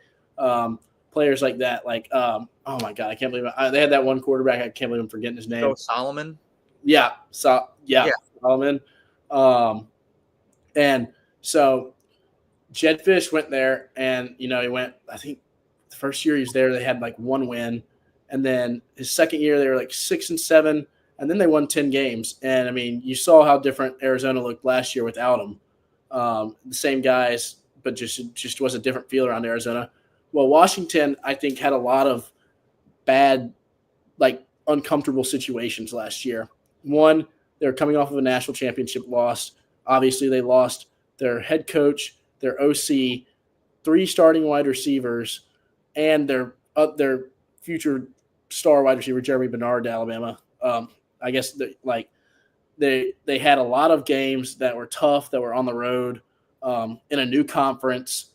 [SPEAKER 2] Players like that, oh my God, I can't believe it. They had that one quarterback. I can't believe I'm forgetting his name.
[SPEAKER 1] Joe Solomon.
[SPEAKER 2] Yeah. Solomon. And so Jedd Fisch went there, and he went. I think the first year he was there, they had like 1 win, and then his second year they were like 6-7, and then they won 10 games. And I mean, you saw how different Arizona looked last year without him. The same guys, but just was a different feel around Arizona. Well, Washington, I think, had a lot of bad, uncomfortable situations last year. One, they were coming off of a national championship loss. Obviously, they lost their head coach, their OC, 3 starting wide receivers, and their future star wide receiver, Jeremy Bernard, to Alabama. I guess they had a lot of games that were tough, that were on the road, in a new conference,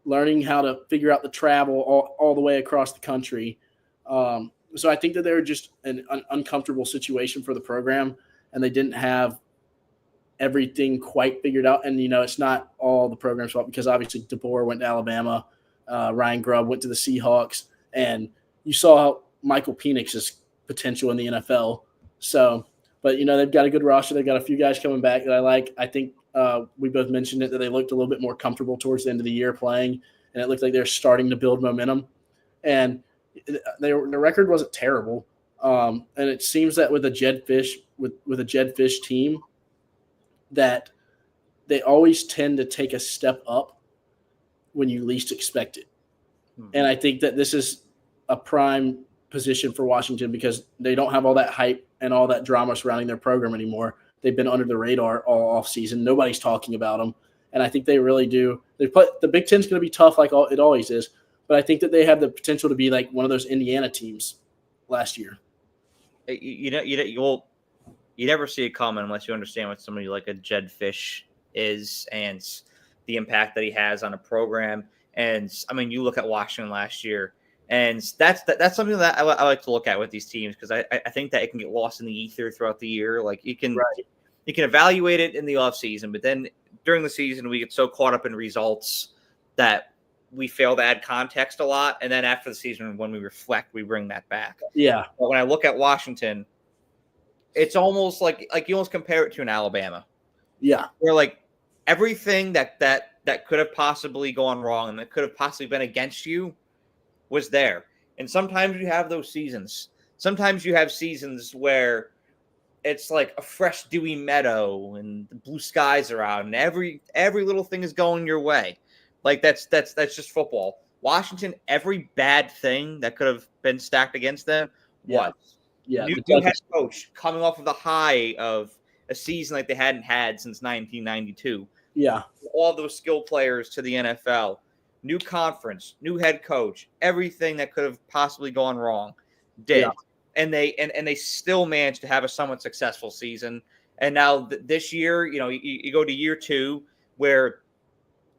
[SPEAKER 2] learning how to figure out the travel all the way across the country. So I think that they were just an uncomfortable situation for the program, and they didn't have everything quite figured out. And, it's not all the program's fault because obviously DeBoer went to Alabama, Ryan Grubb went to the Seahawks, and you saw how Michael Penix's potential in the NFL. So, but, they've got a good roster. They've got a few guys coming back that I like. I think we both mentioned it, that they looked a little bit more comfortable towards the end of the year playing, and it looked like they're starting to build momentum. And the record wasn't terrible. And it seems that with a Jedd Fisch team, that they always tend to take a step up when you least expect it. Mm-hmm. And I think that this is a prime position for Washington because they don't have all that hype and all that drama surrounding their program anymore. They've been under the radar all off season. Nobody's talking about them. And I think they really do. The Big Ten's going to be tough like it always is. But I think that they have the potential to be like one of those Indiana teams last year.
[SPEAKER 1] You never see it coming unless you understand what somebody like a Jedd Fisch is and the impact that he has on a program. And I mean, you look at Washington last year, and that's something that I like to look at with these teams because I think that it can get lost in the ether throughout the year. Like you can evaluate it in the offseason, but then during the season we get so caught up in results that we fail to add context a lot. And then after the season, when we reflect, we bring that back.
[SPEAKER 2] Yeah.
[SPEAKER 1] But when I look at Washington, it's almost like you almost compare it to an Alabama.
[SPEAKER 2] Yeah.
[SPEAKER 1] Where like everything that could have possibly gone wrong and that could have possibly been against you was there. And sometimes you have those seasons. Sometimes you have seasons where it's like a fresh dewy meadow and the blue skies are out and every little thing is going your way. Like that's just football. Washington, every bad thing that could have been stacked against them was.
[SPEAKER 2] Yeah.
[SPEAKER 1] New head coach coming off of the high of a season like they hadn't had since 1992.
[SPEAKER 2] Yeah.
[SPEAKER 1] All those skilled players to the NFL. New conference, new head coach, everything that could have possibly gone wrong did. Yeah. And they still managed to have a somewhat successful season. And now this year, you go to year 2 where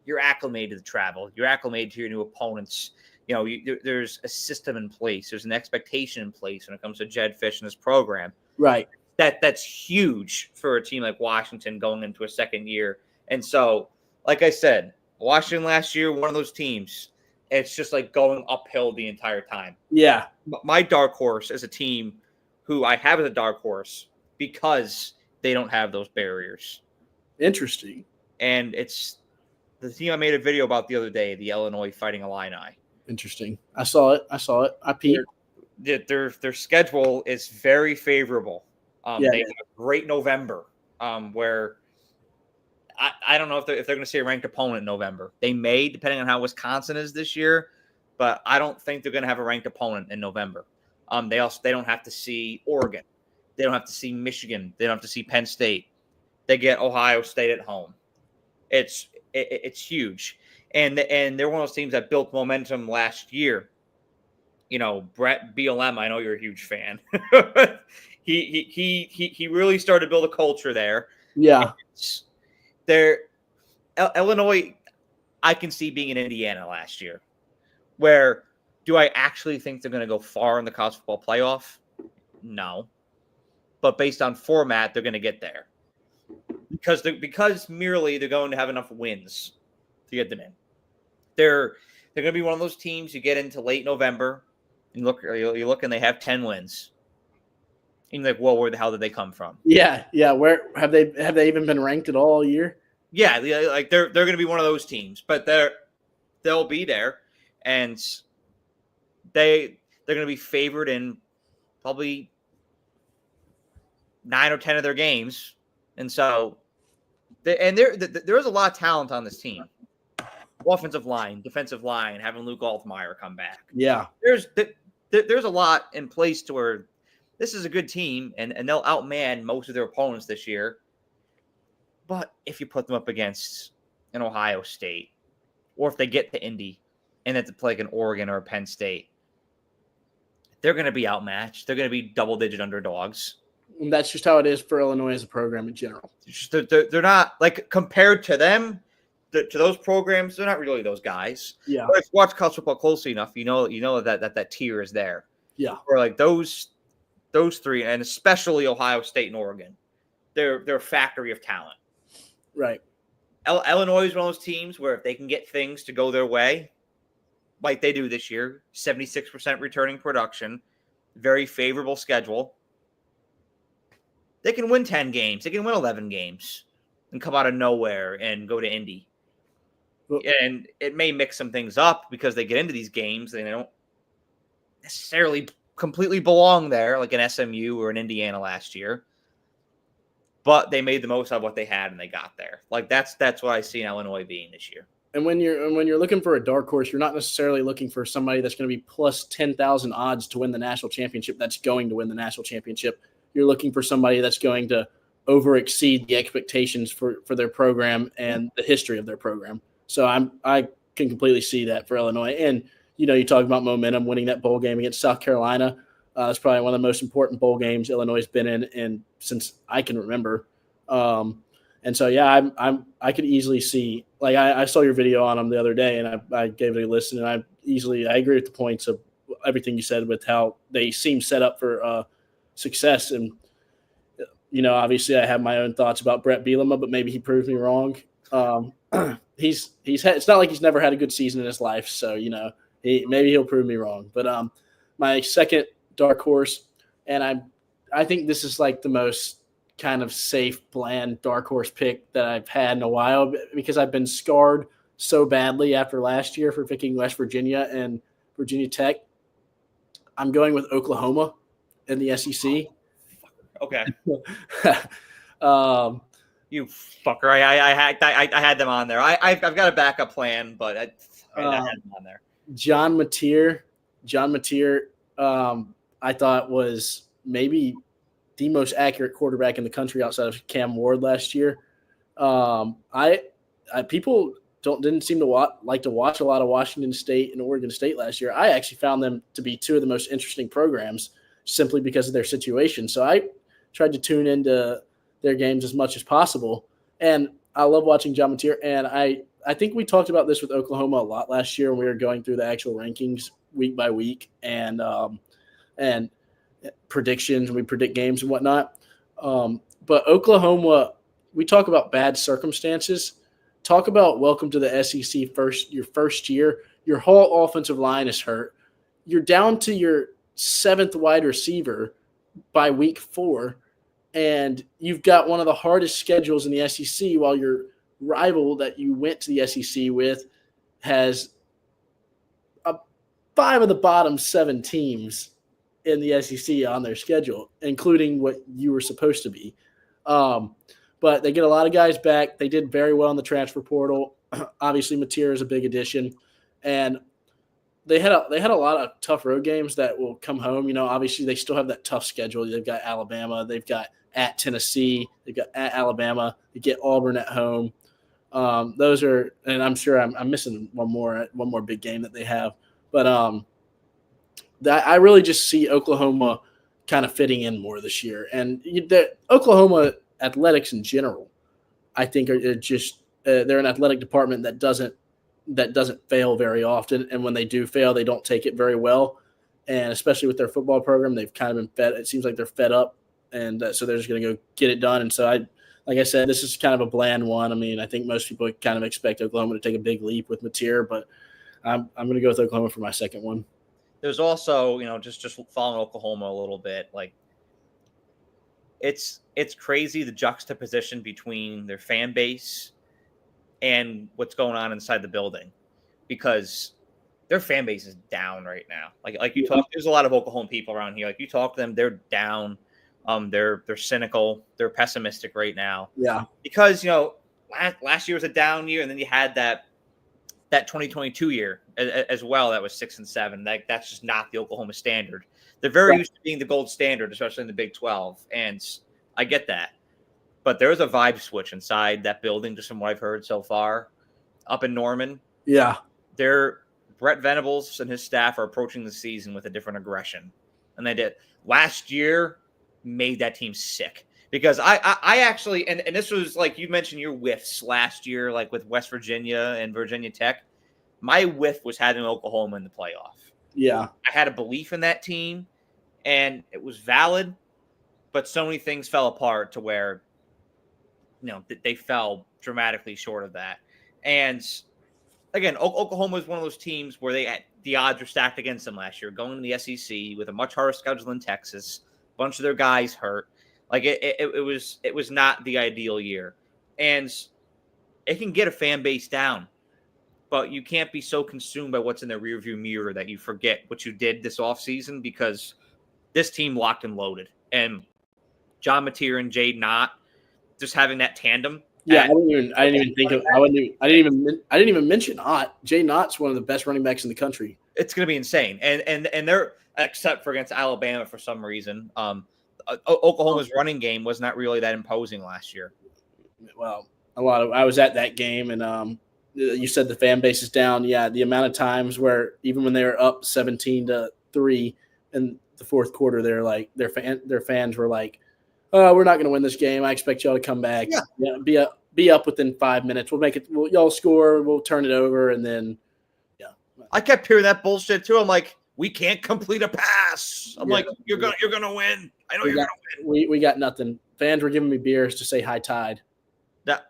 [SPEAKER 1] you're acclimated to travel. You're acclimated to your new opponents. There's a system in place. There's an expectation in place when it comes to Jedd Fisch and his program.
[SPEAKER 2] Right.
[SPEAKER 1] That's huge for a team like Washington going into a second year. And so, like I said, Washington last year, one of those teams. it's just like going uphill the entire time.
[SPEAKER 2] Yeah.
[SPEAKER 1] My dark horse is a team who I have as a dark horse because they don't have those barriers.
[SPEAKER 2] Interesting.
[SPEAKER 1] And it's the team I made a video about the other day, the Illinois Fighting Illini.
[SPEAKER 2] Interesting. I saw it. I peeped.
[SPEAKER 1] Their schedule is very favorable. They have a great November, where I don't know if they're going to see a ranked opponent in November. They may, depending on how Wisconsin is this year, but I don't think they're going to have a ranked opponent in November. They don't have to see Oregon. They don't have to see Michigan. They don't have to see Penn State. They get Ohio State at home. It's huge, and they're one of those teams that built momentum last year. You know, Brett BLM, I know you're a huge fan. he really started to build a culture there.
[SPEAKER 2] Yeah.
[SPEAKER 1] Illinois, I can see being in Indiana last year. Where do I actually think they're going to go far in the college football playoff? No. But based on format, they're going to get there. Because merely they're going to have enough wins to get them in. They're going to be one of those teams you get into late November. You look and they have 10 wins. And you're like, whoa, where the hell did they come from?
[SPEAKER 2] Yeah. Where have they even been ranked at all year?
[SPEAKER 1] Yeah, like they're going to be one of those teams, but they'll be there, and they're going to be favored in probably 9 or 10 of their games, and so there is a lot of talent on this team. Offensive line, defensive line, having Luke Altmaier come back.
[SPEAKER 2] Yeah,
[SPEAKER 1] there's a lot in place to where this is a good team, and they'll outman most of their opponents this year. But if you put them up against an Ohio State, or if they get to Indy and then to play like an Oregon or a Penn State, they're going to be outmatched. They're going to be double-digit underdogs.
[SPEAKER 2] And that's just how it is for Illinois as a program in general.
[SPEAKER 1] They're not, like, compared to them, to those programs, they're not really those guys.
[SPEAKER 2] Yeah.
[SPEAKER 1] But if you watch college football closely enough, you know that tier is there.
[SPEAKER 2] Yeah.
[SPEAKER 1] Or like those three, and especially Ohio State and Oregon, they're a factory of talent.
[SPEAKER 2] Right.
[SPEAKER 1] Illinois is one of those teams where if they can get things to go their way, like they do this year, 76% returning production, very favorable schedule, they can win 10 games. They can win 11 games and come out of nowhere and go to Indy. And it may mix some things up because they get into these games and they don't necessarily completely belong there, like an SMU or an Indiana last year. But they made the most of what they had and they got there. Like that's what I see in Illinois being this year.
[SPEAKER 2] And when you're looking for a dark horse, you're not necessarily looking for somebody that's going to be plus 10,000 odds to win the national championship. That's going to win the national championship. You're looking for somebody that's going to over exceed the expectations for their program and the history of their program. So I can completely see that for Illinois. And you talk about momentum, winning that bowl game against South Carolina. It's probably one of the most important bowl games Illinois has been in since I can remember. And so, yeah, I could easily see, like I saw your video on them the other day and I gave it a listen, and I agree with the points of everything you said with how they seem set up for success. And, obviously I have my own thoughts about Brett Bielema, but maybe he proved me wrong. It's not like he's never had a good season in his life. So, maybe he'll prove me wrong, but my second dark horse, and I think this is like the most kind of safe, bland dark horse pick that I've had in a while because I've been scarred so badly after last year for picking West Virginia and Virginia Tech. I'm going with Oklahoma in the SEC.
[SPEAKER 1] Okay. You fucker! I had them on there. I've got a backup plan, but I had them on there. John Mateer,
[SPEAKER 2] I thought was maybe the most accurate quarterback in the country outside of Cam Ward last year. People didn't seem to like to watch a lot of Washington State and Oregon State last year. I actually found them to be two of the most interesting programs simply because of their situation. So I tried to tune into their games as much as possible. And I love watching John Mateer. And I think we talked about this with Oklahoma a lot last year when we were going through the actual rankings week by week and predictions. We predict games and whatnot. But Oklahoma, we talk about bad circumstances. Talk about welcome to the SEC your first year. Your whole offensive line is hurt. You're down to your 7th wide receiver by week 4, and you've got one of the hardest schedules in the SEC while your rival that you went to the SEC with has 5 of the bottom 7 teams in the SEC on their schedule, including what you were supposed to be. But they get a lot of guys back. They did very well in the transfer portal. Obviously, Mateer is a big addition, and they had a lot of tough road games that will come home. Obviously they still have that tough schedule. They've got Alabama, they've got at Tennessee, they've got at Alabama. They get Auburn at home. Those are, and I'm sure I'm missing one more big game that they have, but that I really just see Oklahoma kind of fitting in more this year, and the Oklahoma athletics in general, I think are just they're an athletic department that doesn't fail very often, and when they do fail, they don't take it very well. And especially with their football program, they've kind of been fed. It seems like they're fed up, and so they're just going to go get it done. And so like I said, this is kind of a bland one. I mean, I think most people kind of expect Oklahoma to take a big leap with Mateer, but I'm going to go with Oklahoma for my second one.
[SPEAKER 1] There's also, just following Oklahoma a little bit, like it's crazy the juxtaposition between their fan base and what's going on inside the building, because their fan base is down right now. Like you talk, there's a lot of Oklahoma people around here. Like you talk to them, they're down. They're cynical. They're pessimistic right now.
[SPEAKER 2] Yeah.
[SPEAKER 1] Because, last year was a down year, and then you had that 2022 year as well. That was 6-7. That's just not the Oklahoma standard. They're very used to being the gold standard, especially in the Big 12. And I get that. But there's a vibe switch inside that building, just from what I've heard so far, up in Norman.
[SPEAKER 2] Yeah.
[SPEAKER 1] Brett Venables and his staff are approaching the season with a different aggression. And they did. Last year made that team sick. Because I actually, and this was like you mentioned your whiffs last year, like with West Virginia and Virginia Tech. My whiff was having Oklahoma in the playoff.
[SPEAKER 2] Yeah.
[SPEAKER 1] I had a belief in that team, and it was valid, but so many things fell apart to where they fell dramatically short of that. And again, Oklahoma is one of those teams where the odds were stacked against them last year, going to the SEC with a much harder schedule than Texas. A bunch of their guys hurt. Like it was not the ideal year, and it can get a fan base down. But you can't be so consumed by what's in the rearview mirror that you forget what you did this offseason, because this team locked and loaded, and John Mateer and Jade Knott just having that tandem.
[SPEAKER 2] Yeah, I didn't even mention Knott. Jay Knott's one of the best running backs in the country.
[SPEAKER 1] It's going to be insane, and they're, except for against Alabama for some reason. Oklahoma's running game was not really that imposing last year.
[SPEAKER 2] Well, I was at that game, and you said the fan base is down. Yeah, the amount of times where even when they were up 17-3 in the fourth quarter, they're like their fans were like, "Oh, we're not going to win this game. I expect y'all to come back. Yeah, be up within 5 minutes. We'll make it. Y'all score. We'll turn it over, and then yeah."
[SPEAKER 1] I kept hearing that bullshit too. I'm like, we can't complete a pass. I'm like, you're gonna win. I know you're gonna win.
[SPEAKER 2] We got nothing. Fans were giving me beers to say high tide.
[SPEAKER 1] That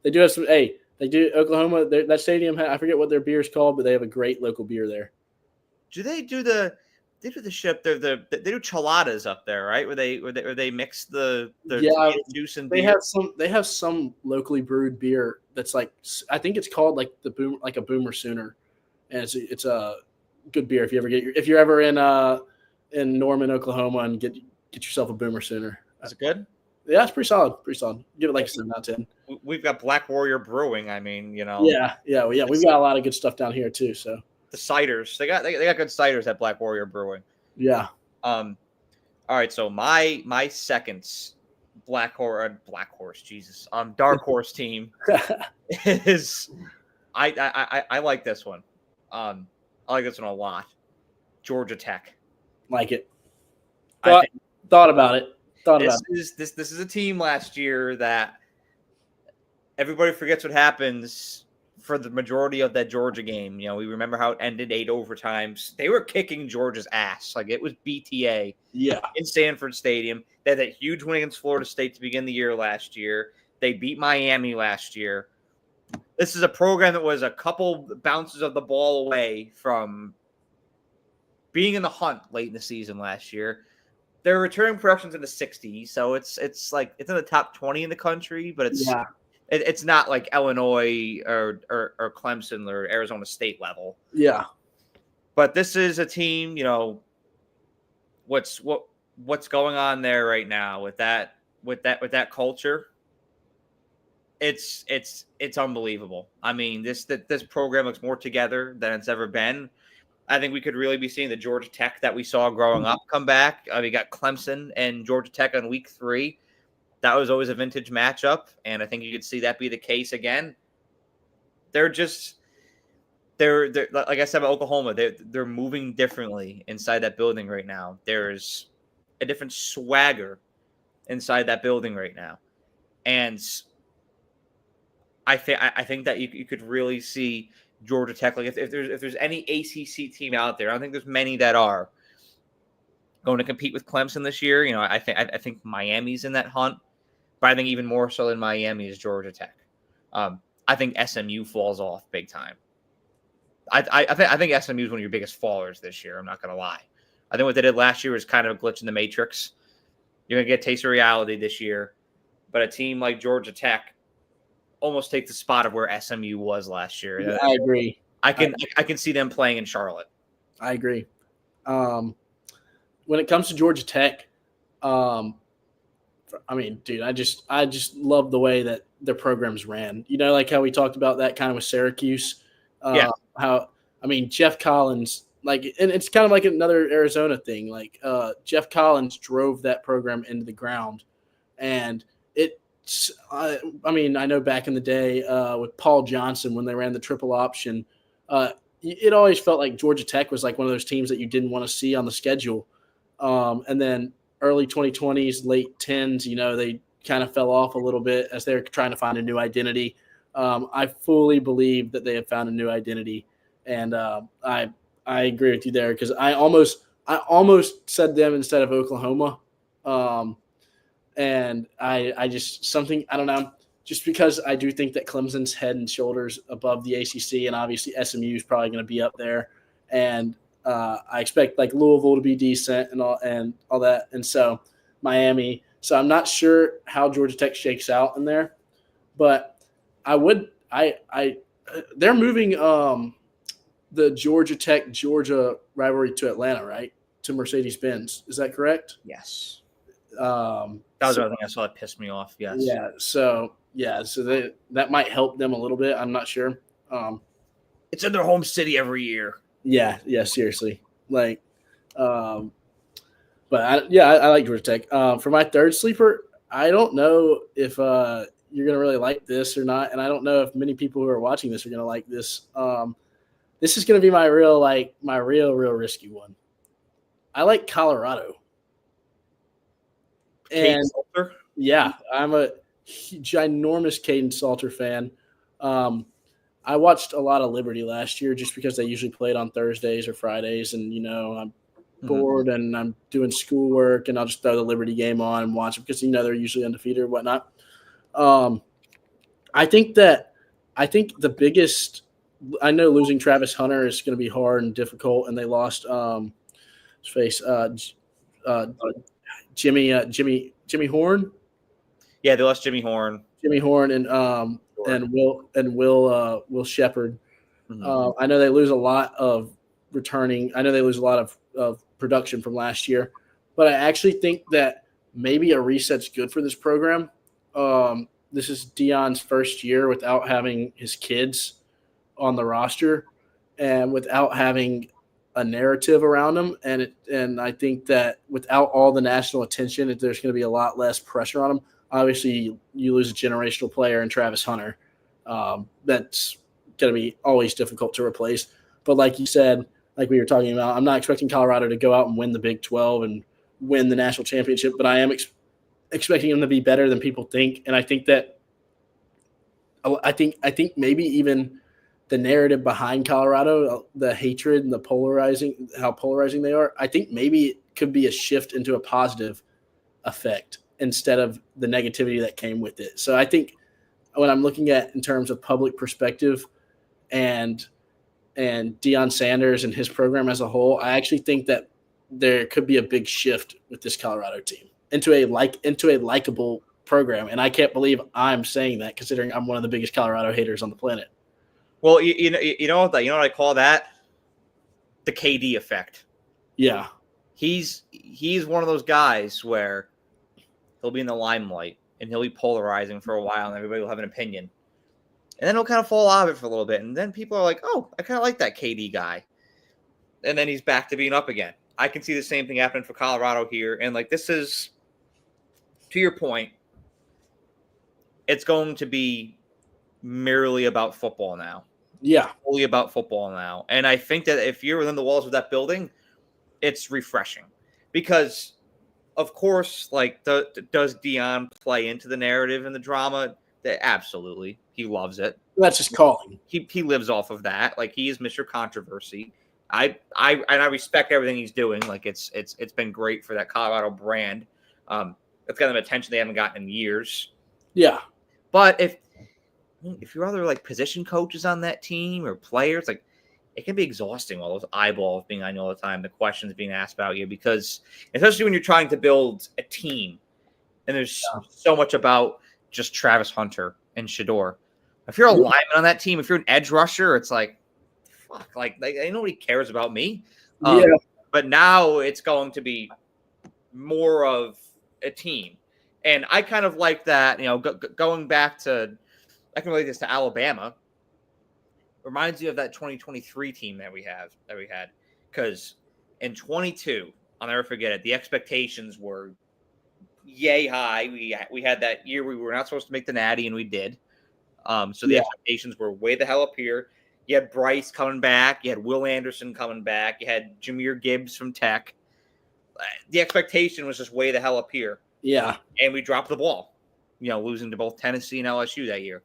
[SPEAKER 2] they do have some. Hey, they do Oklahoma. That stadium. I forget what their beer is called, but they have a great local beer there.
[SPEAKER 1] Do they do the? They do the ship. They do cheladas up there, right? Where they mix the juice and beer.
[SPEAKER 2] They have some locally brewed beer that's like, I think it's called like a Boomer Sooner, and it's a good beer if you're ever in Norman, Oklahoma, and get yourself a Boomer Sooner.
[SPEAKER 1] Is it good?
[SPEAKER 2] Yeah, it's pretty solid. Give it like a 7 out of 10.
[SPEAKER 1] We've got Black Warrior Brewing. I mean,
[SPEAKER 2] Yeah. We've got a lot of good stuff down here too. So
[SPEAKER 1] the ciders, they got good ciders at Black Warrior Brewing.
[SPEAKER 2] Yeah.
[SPEAKER 1] All right. So my second dark horse team is I like this one. I like this one a lot. Georgia Tech.
[SPEAKER 2] Like it. Thought about it.
[SPEAKER 1] This is a team last year that everybody forgets what happens for the majority of that Georgia game. We remember how it ended 8 overtimes. They were kicking Georgia's ass. Like, it was BTA in Sanford Stadium. They had that huge win against Florida State to begin the year last year. They beat Miami last year. This is a program that was a couple bounces of the ball away from being in the hunt late in the season last year. Their returning production's in the 60s, so it's like it's in the top 20 in the country, but it's not like Illinois or Clemson or Arizona State level.
[SPEAKER 2] Yeah.
[SPEAKER 1] But this is a team, what's going on there right now with that culture. It's unbelievable. I mean, this program looks more together than it's ever been. I think we could really be seeing the Georgia Tech that we saw growing up come back. We got Clemson and Georgia Tech on week 3. That was always a vintage matchup, and I think you could see that be the case again. They're like I said about Oklahoma. They're moving differently inside that building right now. There's a different swagger inside that building right now, and I think that you could really see Georgia Tech, like if there's any ACC team out there, I don't think there's many that are going to compete with Clemson this year. I think Miami's in that hunt, but I think even more so than Miami is Georgia Tech. I think SMU falls off big time. I think SMU is one of your biggest fallers this year. I'm not going to lie. I think what they did last year was kind of a glitch in the matrix. You're going to get a taste of reality this year, but a team like Georgia Tech almost take the spot of where SMU was last year.
[SPEAKER 2] Yeah, I agree.
[SPEAKER 1] I can see them playing in Charlotte.
[SPEAKER 2] I agree. When it comes to Georgia Tech, I mean, dude, I just love the way that their programs ran. Like how we talked about that kind of with Syracuse.
[SPEAKER 1] Yeah.
[SPEAKER 2] Jeff Collins, and it's kind of like another Arizona thing. Like Jeff Collins drove that program into the ground, and I know back in the day with Paul Johnson when they ran the triple option, it always felt like Georgia Tech was like one of those teams that you didn't want to see on the schedule. And then early 2020s, late 10s, they kind of fell off a little bit as they're trying to find a new identity. I fully believe that they have found a new identity, and I agree with you there because I almost said them instead of Oklahoma. And I just something, I don't know, just because I do think that Clemson's head and shoulders above the ACC, and obviously SMU is probably going to be up there. And I expect like Louisville to be decent and all that. And so Miami. So I'm not sure how Georgia Tech shakes out in there, but they're moving the Georgia Tech Georgia rivalry to Atlanta, right? To Mercedes-Benz. Is that correct?
[SPEAKER 1] Yes. That was another thing I saw that pissed me off. Yes.
[SPEAKER 2] Yeah. So that might help them a little bit. I'm not sure.
[SPEAKER 1] It's in their home city every year.
[SPEAKER 2] Yeah. Seriously. Like, but I like Georgia Tech. For my third sleeper, I don't know if you're gonna really like this or not, and I don't know if many people who are watching this are gonna like this. This is gonna be my real risky one. I like Colorado. And yeah, I'm a ginormous Caden Salter fan. I watched a lot of Liberty last year just because they usually played on Thursdays or Fridays, and I'm bored and I'm doing schoolwork, and I'll just throw the Liberty game on and watch it because they're usually undefeated or whatnot. I think the biggest. I know losing Travis Hunter is going to be hard and difficult, and they lost Jimmy Horn.
[SPEAKER 1] Yeah, they lost Jimmy Horn.
[SPEAKER 2] And Will Shepard. Mm-hmm. I know they lose a lot of returning. I know they lose a lot of production from last year, but I actually think that maybe a reset's good for this program. This is Deion's first year without having his kids on the roster and without having a narrative around him. And I think that without all the national attention, there's going to be a lot less pressure on him. Obviously, you lose a generational player in Travis Hunter. That's going to be always difficult to replace. But like you said, like we were talking about, I'm not expecting Colorado to go out and win the Big 12 and win the national championship, but I am expecting them to be better than people think. And I think that I think maybe even the narrative behind Colorado, the hatred and how polarizing they are, I think maybe it could be a shift into a positive effect instead of the negativity that came with it. So I think when I'm looking at in terms of public perspective and Deion Sanders and his program as a whole, I actually think that there could be a big shift with this Colorado team into a likable program. And I can't believe I'm saying that, considering I'm one of the biggest Colorado haters on the planet.
[SPEAKER 1] Well, you know what I call that? The KD effect.
[SPEAKER 2] Yeah.
[SPEAKER 1] He's one of those guys where he'll be in the limelight and he'll be polarizing for a while, and everybody will have an opinion. And then he'll kind of fall out of it for a little bit, and then people are like, "Oh, I kind of like that KD guy," and then he's back to being up again. I can see the same thing happening for Colorado here, and like this is, to your point, it's going to be merely about football now.
[SPEAKER 2] Yeah.
[SPEAKER 1] Only about football now, and I think that if you're within the walls of that building, it's refreshing because, of course, like does Deion play into the narrative and the drama? Absolutely, he loves it.
[SPEAKER 2] That's his calling.
[SPEAKER 1] He lives off of that. Like he is Mr. Controversy. I respect everything he's doing. Like it's been great for that Colorado brand. It's got them attention they haven't gotten in years.
[SPEAKER 2] Yeah.
[SPEAKER 1] But if you're other like position coaches on that team or players, like it can be exhausting, all those eyeballs being on you all the time, the questions being asked about you, because especially when you're trying to build a team and there's so much about just Travis Hunter and Shador. If you're a lineman on that team, if you're an edge rusher, it's like, fuck, like nobody cares about me. But now it's going to be more of a team. And I kind of like that, going back to, I can relate this to Alabama. Reminds you of that 2023 team that we had. Because in 22, I'll never forget it, the expectations were yay high. We had that year we were not supposed to make the Natty, and we did. So the expectations were way the hell up here. You had Bryce coming back. You had Will Anderson coming back. You had Jahmyr Gibbs from Tech. The expectation was just way the hell up here.
[SPEAKER 2] Yeah.
[SPEAKER 1] And we dropped the ball, losing to both Tennessee and LSU that year.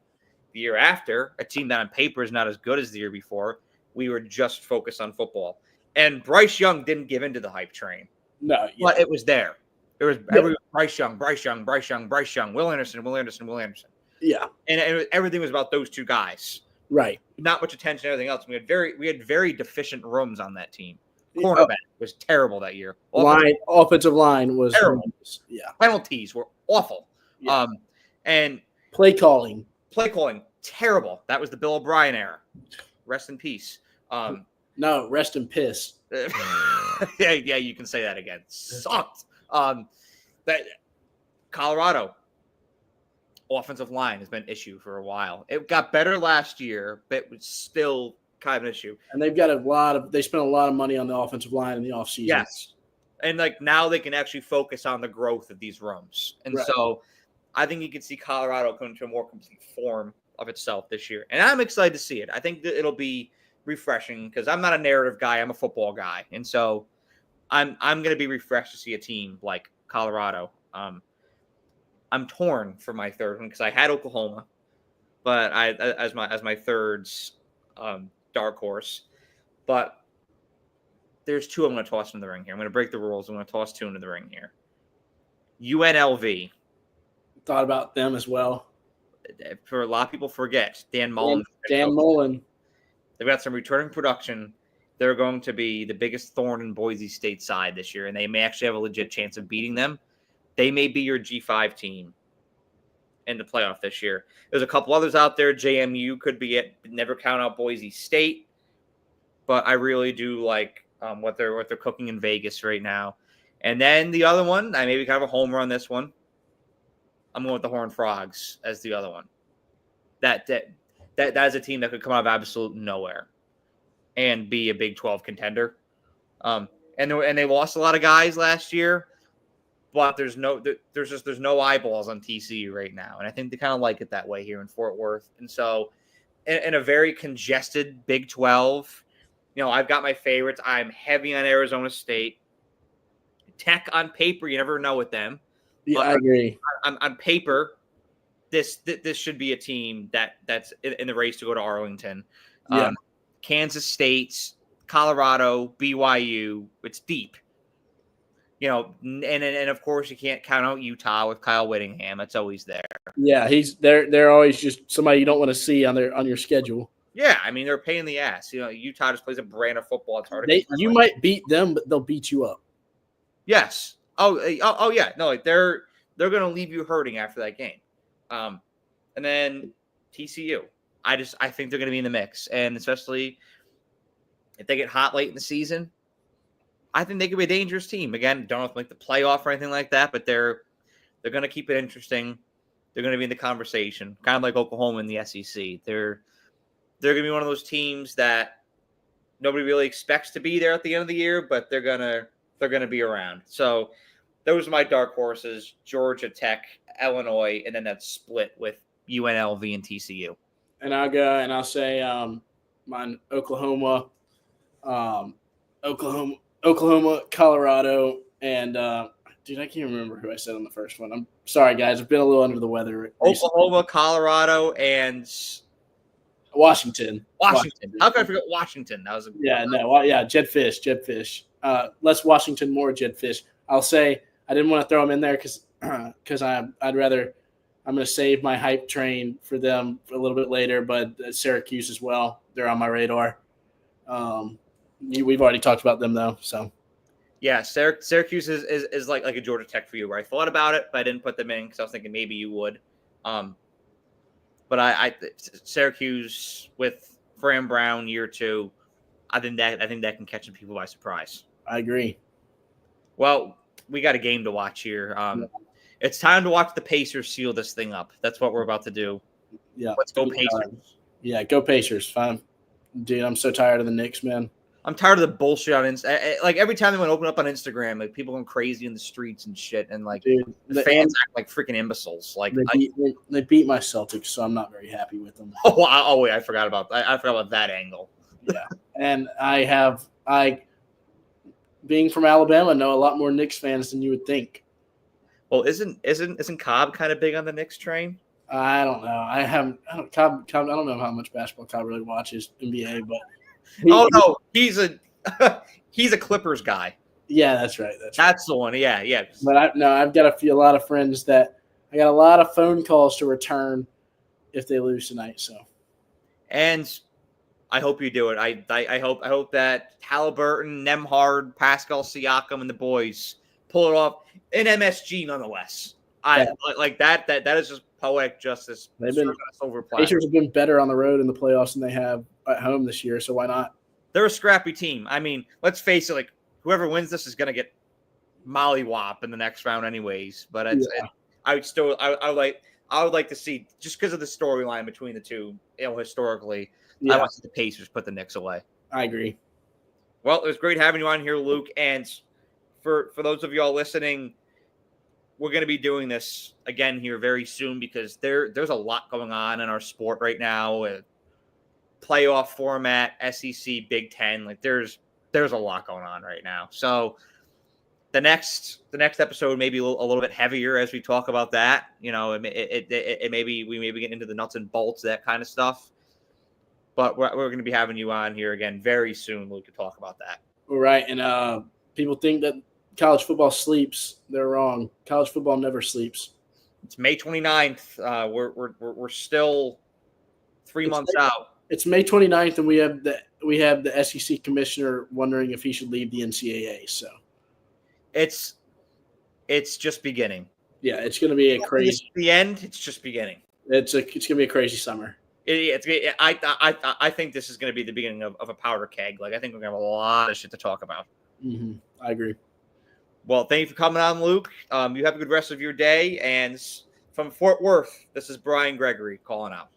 [SPEAKER 1] The year after, a team that on paper is not as good as the year before, we were just focused on football. And Bryce Young didn't give into the hype train.
[SPEAKER 2] No. Yeah.
[SPEAKER 1] But it was there. It was Bryce Young, Will Anderson.
[SPEAKER 2] Yeah.
[SPEAKER 1] And everything was about those two guys.
[SPEAKER 2] Right.
[SPEAKER 1] Not much attention to everything else. We had very deficient rooms on that team. Cornerback was terrible that year.
[SPEAKER 2] Offensive line was
[SPEAKER 1] terrible.
[SPEAKER 2] Horrendous. Yeah.
[SPEAKER 1] Penalties were awful.
[SPEAKER 2] Yeah.
[SPEAKER 1] And
[SPEAKER 2] play calling,
[SPEAKER 1] terrible. That was the Bill O'Brien era. Rest in peace.
[SPEAKER 2] No, rest in piss.
[SPEAKER 1] yeah, you can say that again. Sucked. That Colorado offensive line has been an issue for a while. It got better last year, but it was still kind of an issue.
[SPEAKER 2] And they've got they spent a lot of money on the offensive line in the offseason.
[SPEAKER 1] Yes. And like now they can actually focus on the growth of these rooms. And so I think you can see Colorado come to a more complete form of itself this year. And I'm excited to see it. I think that it'll be refreshing because I'm not a narrative guy. I'm a football guy. And so I'm going to be refreshed to see a team like Colorado. I'm torn for my third one because I had Oklahoma, but as my third dark horse. But there's two I'm going to toss into the ring here. I'm going to break the rules. I'm going to toss two into the ring here. UNLV.
[SPEAKER 2] Thought about them as well.
[SPEAKER 1] For a lot of people forget, Dan Mullen.
[SPEAKER 2] Dan Mullen.
[SPEAKER 1] They've got some returning production. They're going to be the biggest thorn in Boise State's side this year, and they may actually have a legit chance of beating them. They may be your G5 team in the playoff this year. There's a couple others out there. JMU could be it. Never count out Boise State, but I really do like what they're cooking in Vegas right now. And then the other one, I maybe kind of a homer on this one. I'm going with the Horned Frogs as the other one. That is a team that could come out of absolute nowhere and be a Big 12 contender. And they lost a lot of guys last year, but there's no eyeballs on TCU right now, and I think they kind of like it that way here in Fort Worth. And so, in a very congested Big 12, I've got my favorites. I'm heavy on Arizona State. Tech on paper, you never know with them.
[SPEAKER 2] Yeah, I agree.
[SPEAKER 1] On paper, this should be a team that's in the race to go to Arlington.
[SPEAKER 2] Yeah.
[SPEAKER 1] Kansas State, Colorado, BYU, it's deep. And of course you can't count out Utah with Kyle Whittingham. That's always there.
[SPEAKER 2] Yeah, they're always just somebody you don't want to see on your schedule.
[SPEAKER 1] Yeah, I mean they're a pain in the ass. Utah just plays a brand of football. It's hard to
[SPEAKER 2] You might beat them, but they'll beat you up.
[SPEAKER 1] Yes. Oh yeah. No, like they're gonna leave you hurting after that game. And then TCU. I think they're gonna be in the mix, and especially if they get hot late in the season, I think they could be a dangerous team. Again, don't know if like the playoff or anything like that, but they're gonna keep it interesting. They're gonna be in the conversation, kind of like Oklahoma in the SEC. They're gonna be one of those teams that nobody really expects to be there at the end of the year, but they're gonna be around. So those are my dark horses: Georgia Tech, Illinois, and then that split with UNLV and TCU.
[SPEAKER 2] And I'll go and I'll say mine Oklahoma, Colorado, and dude, I can't remember who I said on the first one. I'm sorry, guys. I've been a little under the weather recently.
[SPEAKER 1] Oklahoma, Colorado, and
[SPEAKER 2] Washington.
[SPEAKER 1] How could I forget Washington? That was
[SPEAKER 2] Jed Fish. Less Washington, more Jed Fish. I'll say I didn't want to throw him in there because I'm going to save my hype train for them for a little bit later, but Syracuse as well. They're on my radar. We've already talked about them though, so.
[SPEAKER 1] Yeah, Syracuse is like a Georgia Tech for you, where I thought about it, but I didn't put them in because I was thinking maybe you would. But I Syracuse with Fran Brown year 2, I think that can catch some people by surprise.
[SPEAKER 2] I agree.
[SPEAKER 1] Well, we got a game to watch here. It's time to watch the Pacers seal this thing up. That's what we're about to do.
[SPEAKER 2] Yeah,
[SPEAKER 1] let's go Pacers.
[SPEAKER 2] Yeah, go Pacers. Fine, dude. I'm so tired of the Knicks, man.
[SPEAKER 1] I'm tired of the bullshit on Instagram. Like every time they want to open up on Instagram, like people going crazy in the streets and shit, and like dude, the fans act like freaking imbeciles. Like
[SPEAKER 2] they beat my Celtics, so I'm not very happy with them.
[SPEAKER 1] Oh wait, I forgot about that angle.
[SPEAKER 2] Yeah, and I being from Alabama, know a lot more Knicks fans than you would think.
[SPEAKER 1] Well, isn't Cobb kind of big on the Knicks train?
[SPEAKER 2] I don't know. I don't know how much basketball Cobb really watches NBA, but
[SPEAKER 1] he's a Clippers guy.
[SPEAKER 2] Yeah, that's right.
[SPEAKER 1] That's the one. Yeah.
[SPEAKER 2] But I've got a lot of friends that I got a lot of phone calls to return if they lose tonight. So,
[SPEAKER 1] and I hope you do it. I hope that Halliburton, Nembhard, Pascal Siakam, and the boys pull it off in MSG nonetheless. Like that is just poetic justice.
[SPEAKER 2] Pacers have been better on the road in the playoffs than they have at home this year, so why not?
[SPEAKER 1] They're a scrappy team. I mean, let's face it, like whoever wins this is going to get mollywop in the next round anyways, but I would like to see, just because of the storyline between the two, historically, I want to see the Pacers put the Knicks away.
[SPEAKER 2] I agree.
[SPEAKER 1] Well, it was great having you on here, Luke, and for those of y'all listening, we're going to be doing this again here very soon because there's a lot going on in our sport right now. Playoff format, SEC, Big Ten, like there's a lot going on right now. So the next episode may be a little bit heavier as we talk about that. We may be getting into the nuts and bolts, that kind of stuff. But we're going to be having you on here again very soon. We could talk about that.
[SPEAKER 2] All right, and people think that college football sleeps. They're wrong. College football never sleeps.
[SPEAKER 1] It's May 29th. We're still 3 months out.
[SPEAKER 2] It's May 29th, and we have the SEC commissioner wondering if he should leave the NCAA. So
[SPEAKER 1] it's just beginning.
[SPEAKER 2] Yeah, it's going to be a crazy.
[SPEAKER 1] The end. It's just beginning.
[SPEAKER 2] It's going to be a crazy summer.
[SPEAKER 1] I think this is going to be the beginning of a powder keg. Like I think we're going to have a lot of shit to talk about.
[SPEAKER 2] Mm-hmm. I agree.
[SPEAKER 1] Well, thank you for coming on, Luke. You have a good rest of your day. And from Fort Worth, this is Brian Gregoire calling out.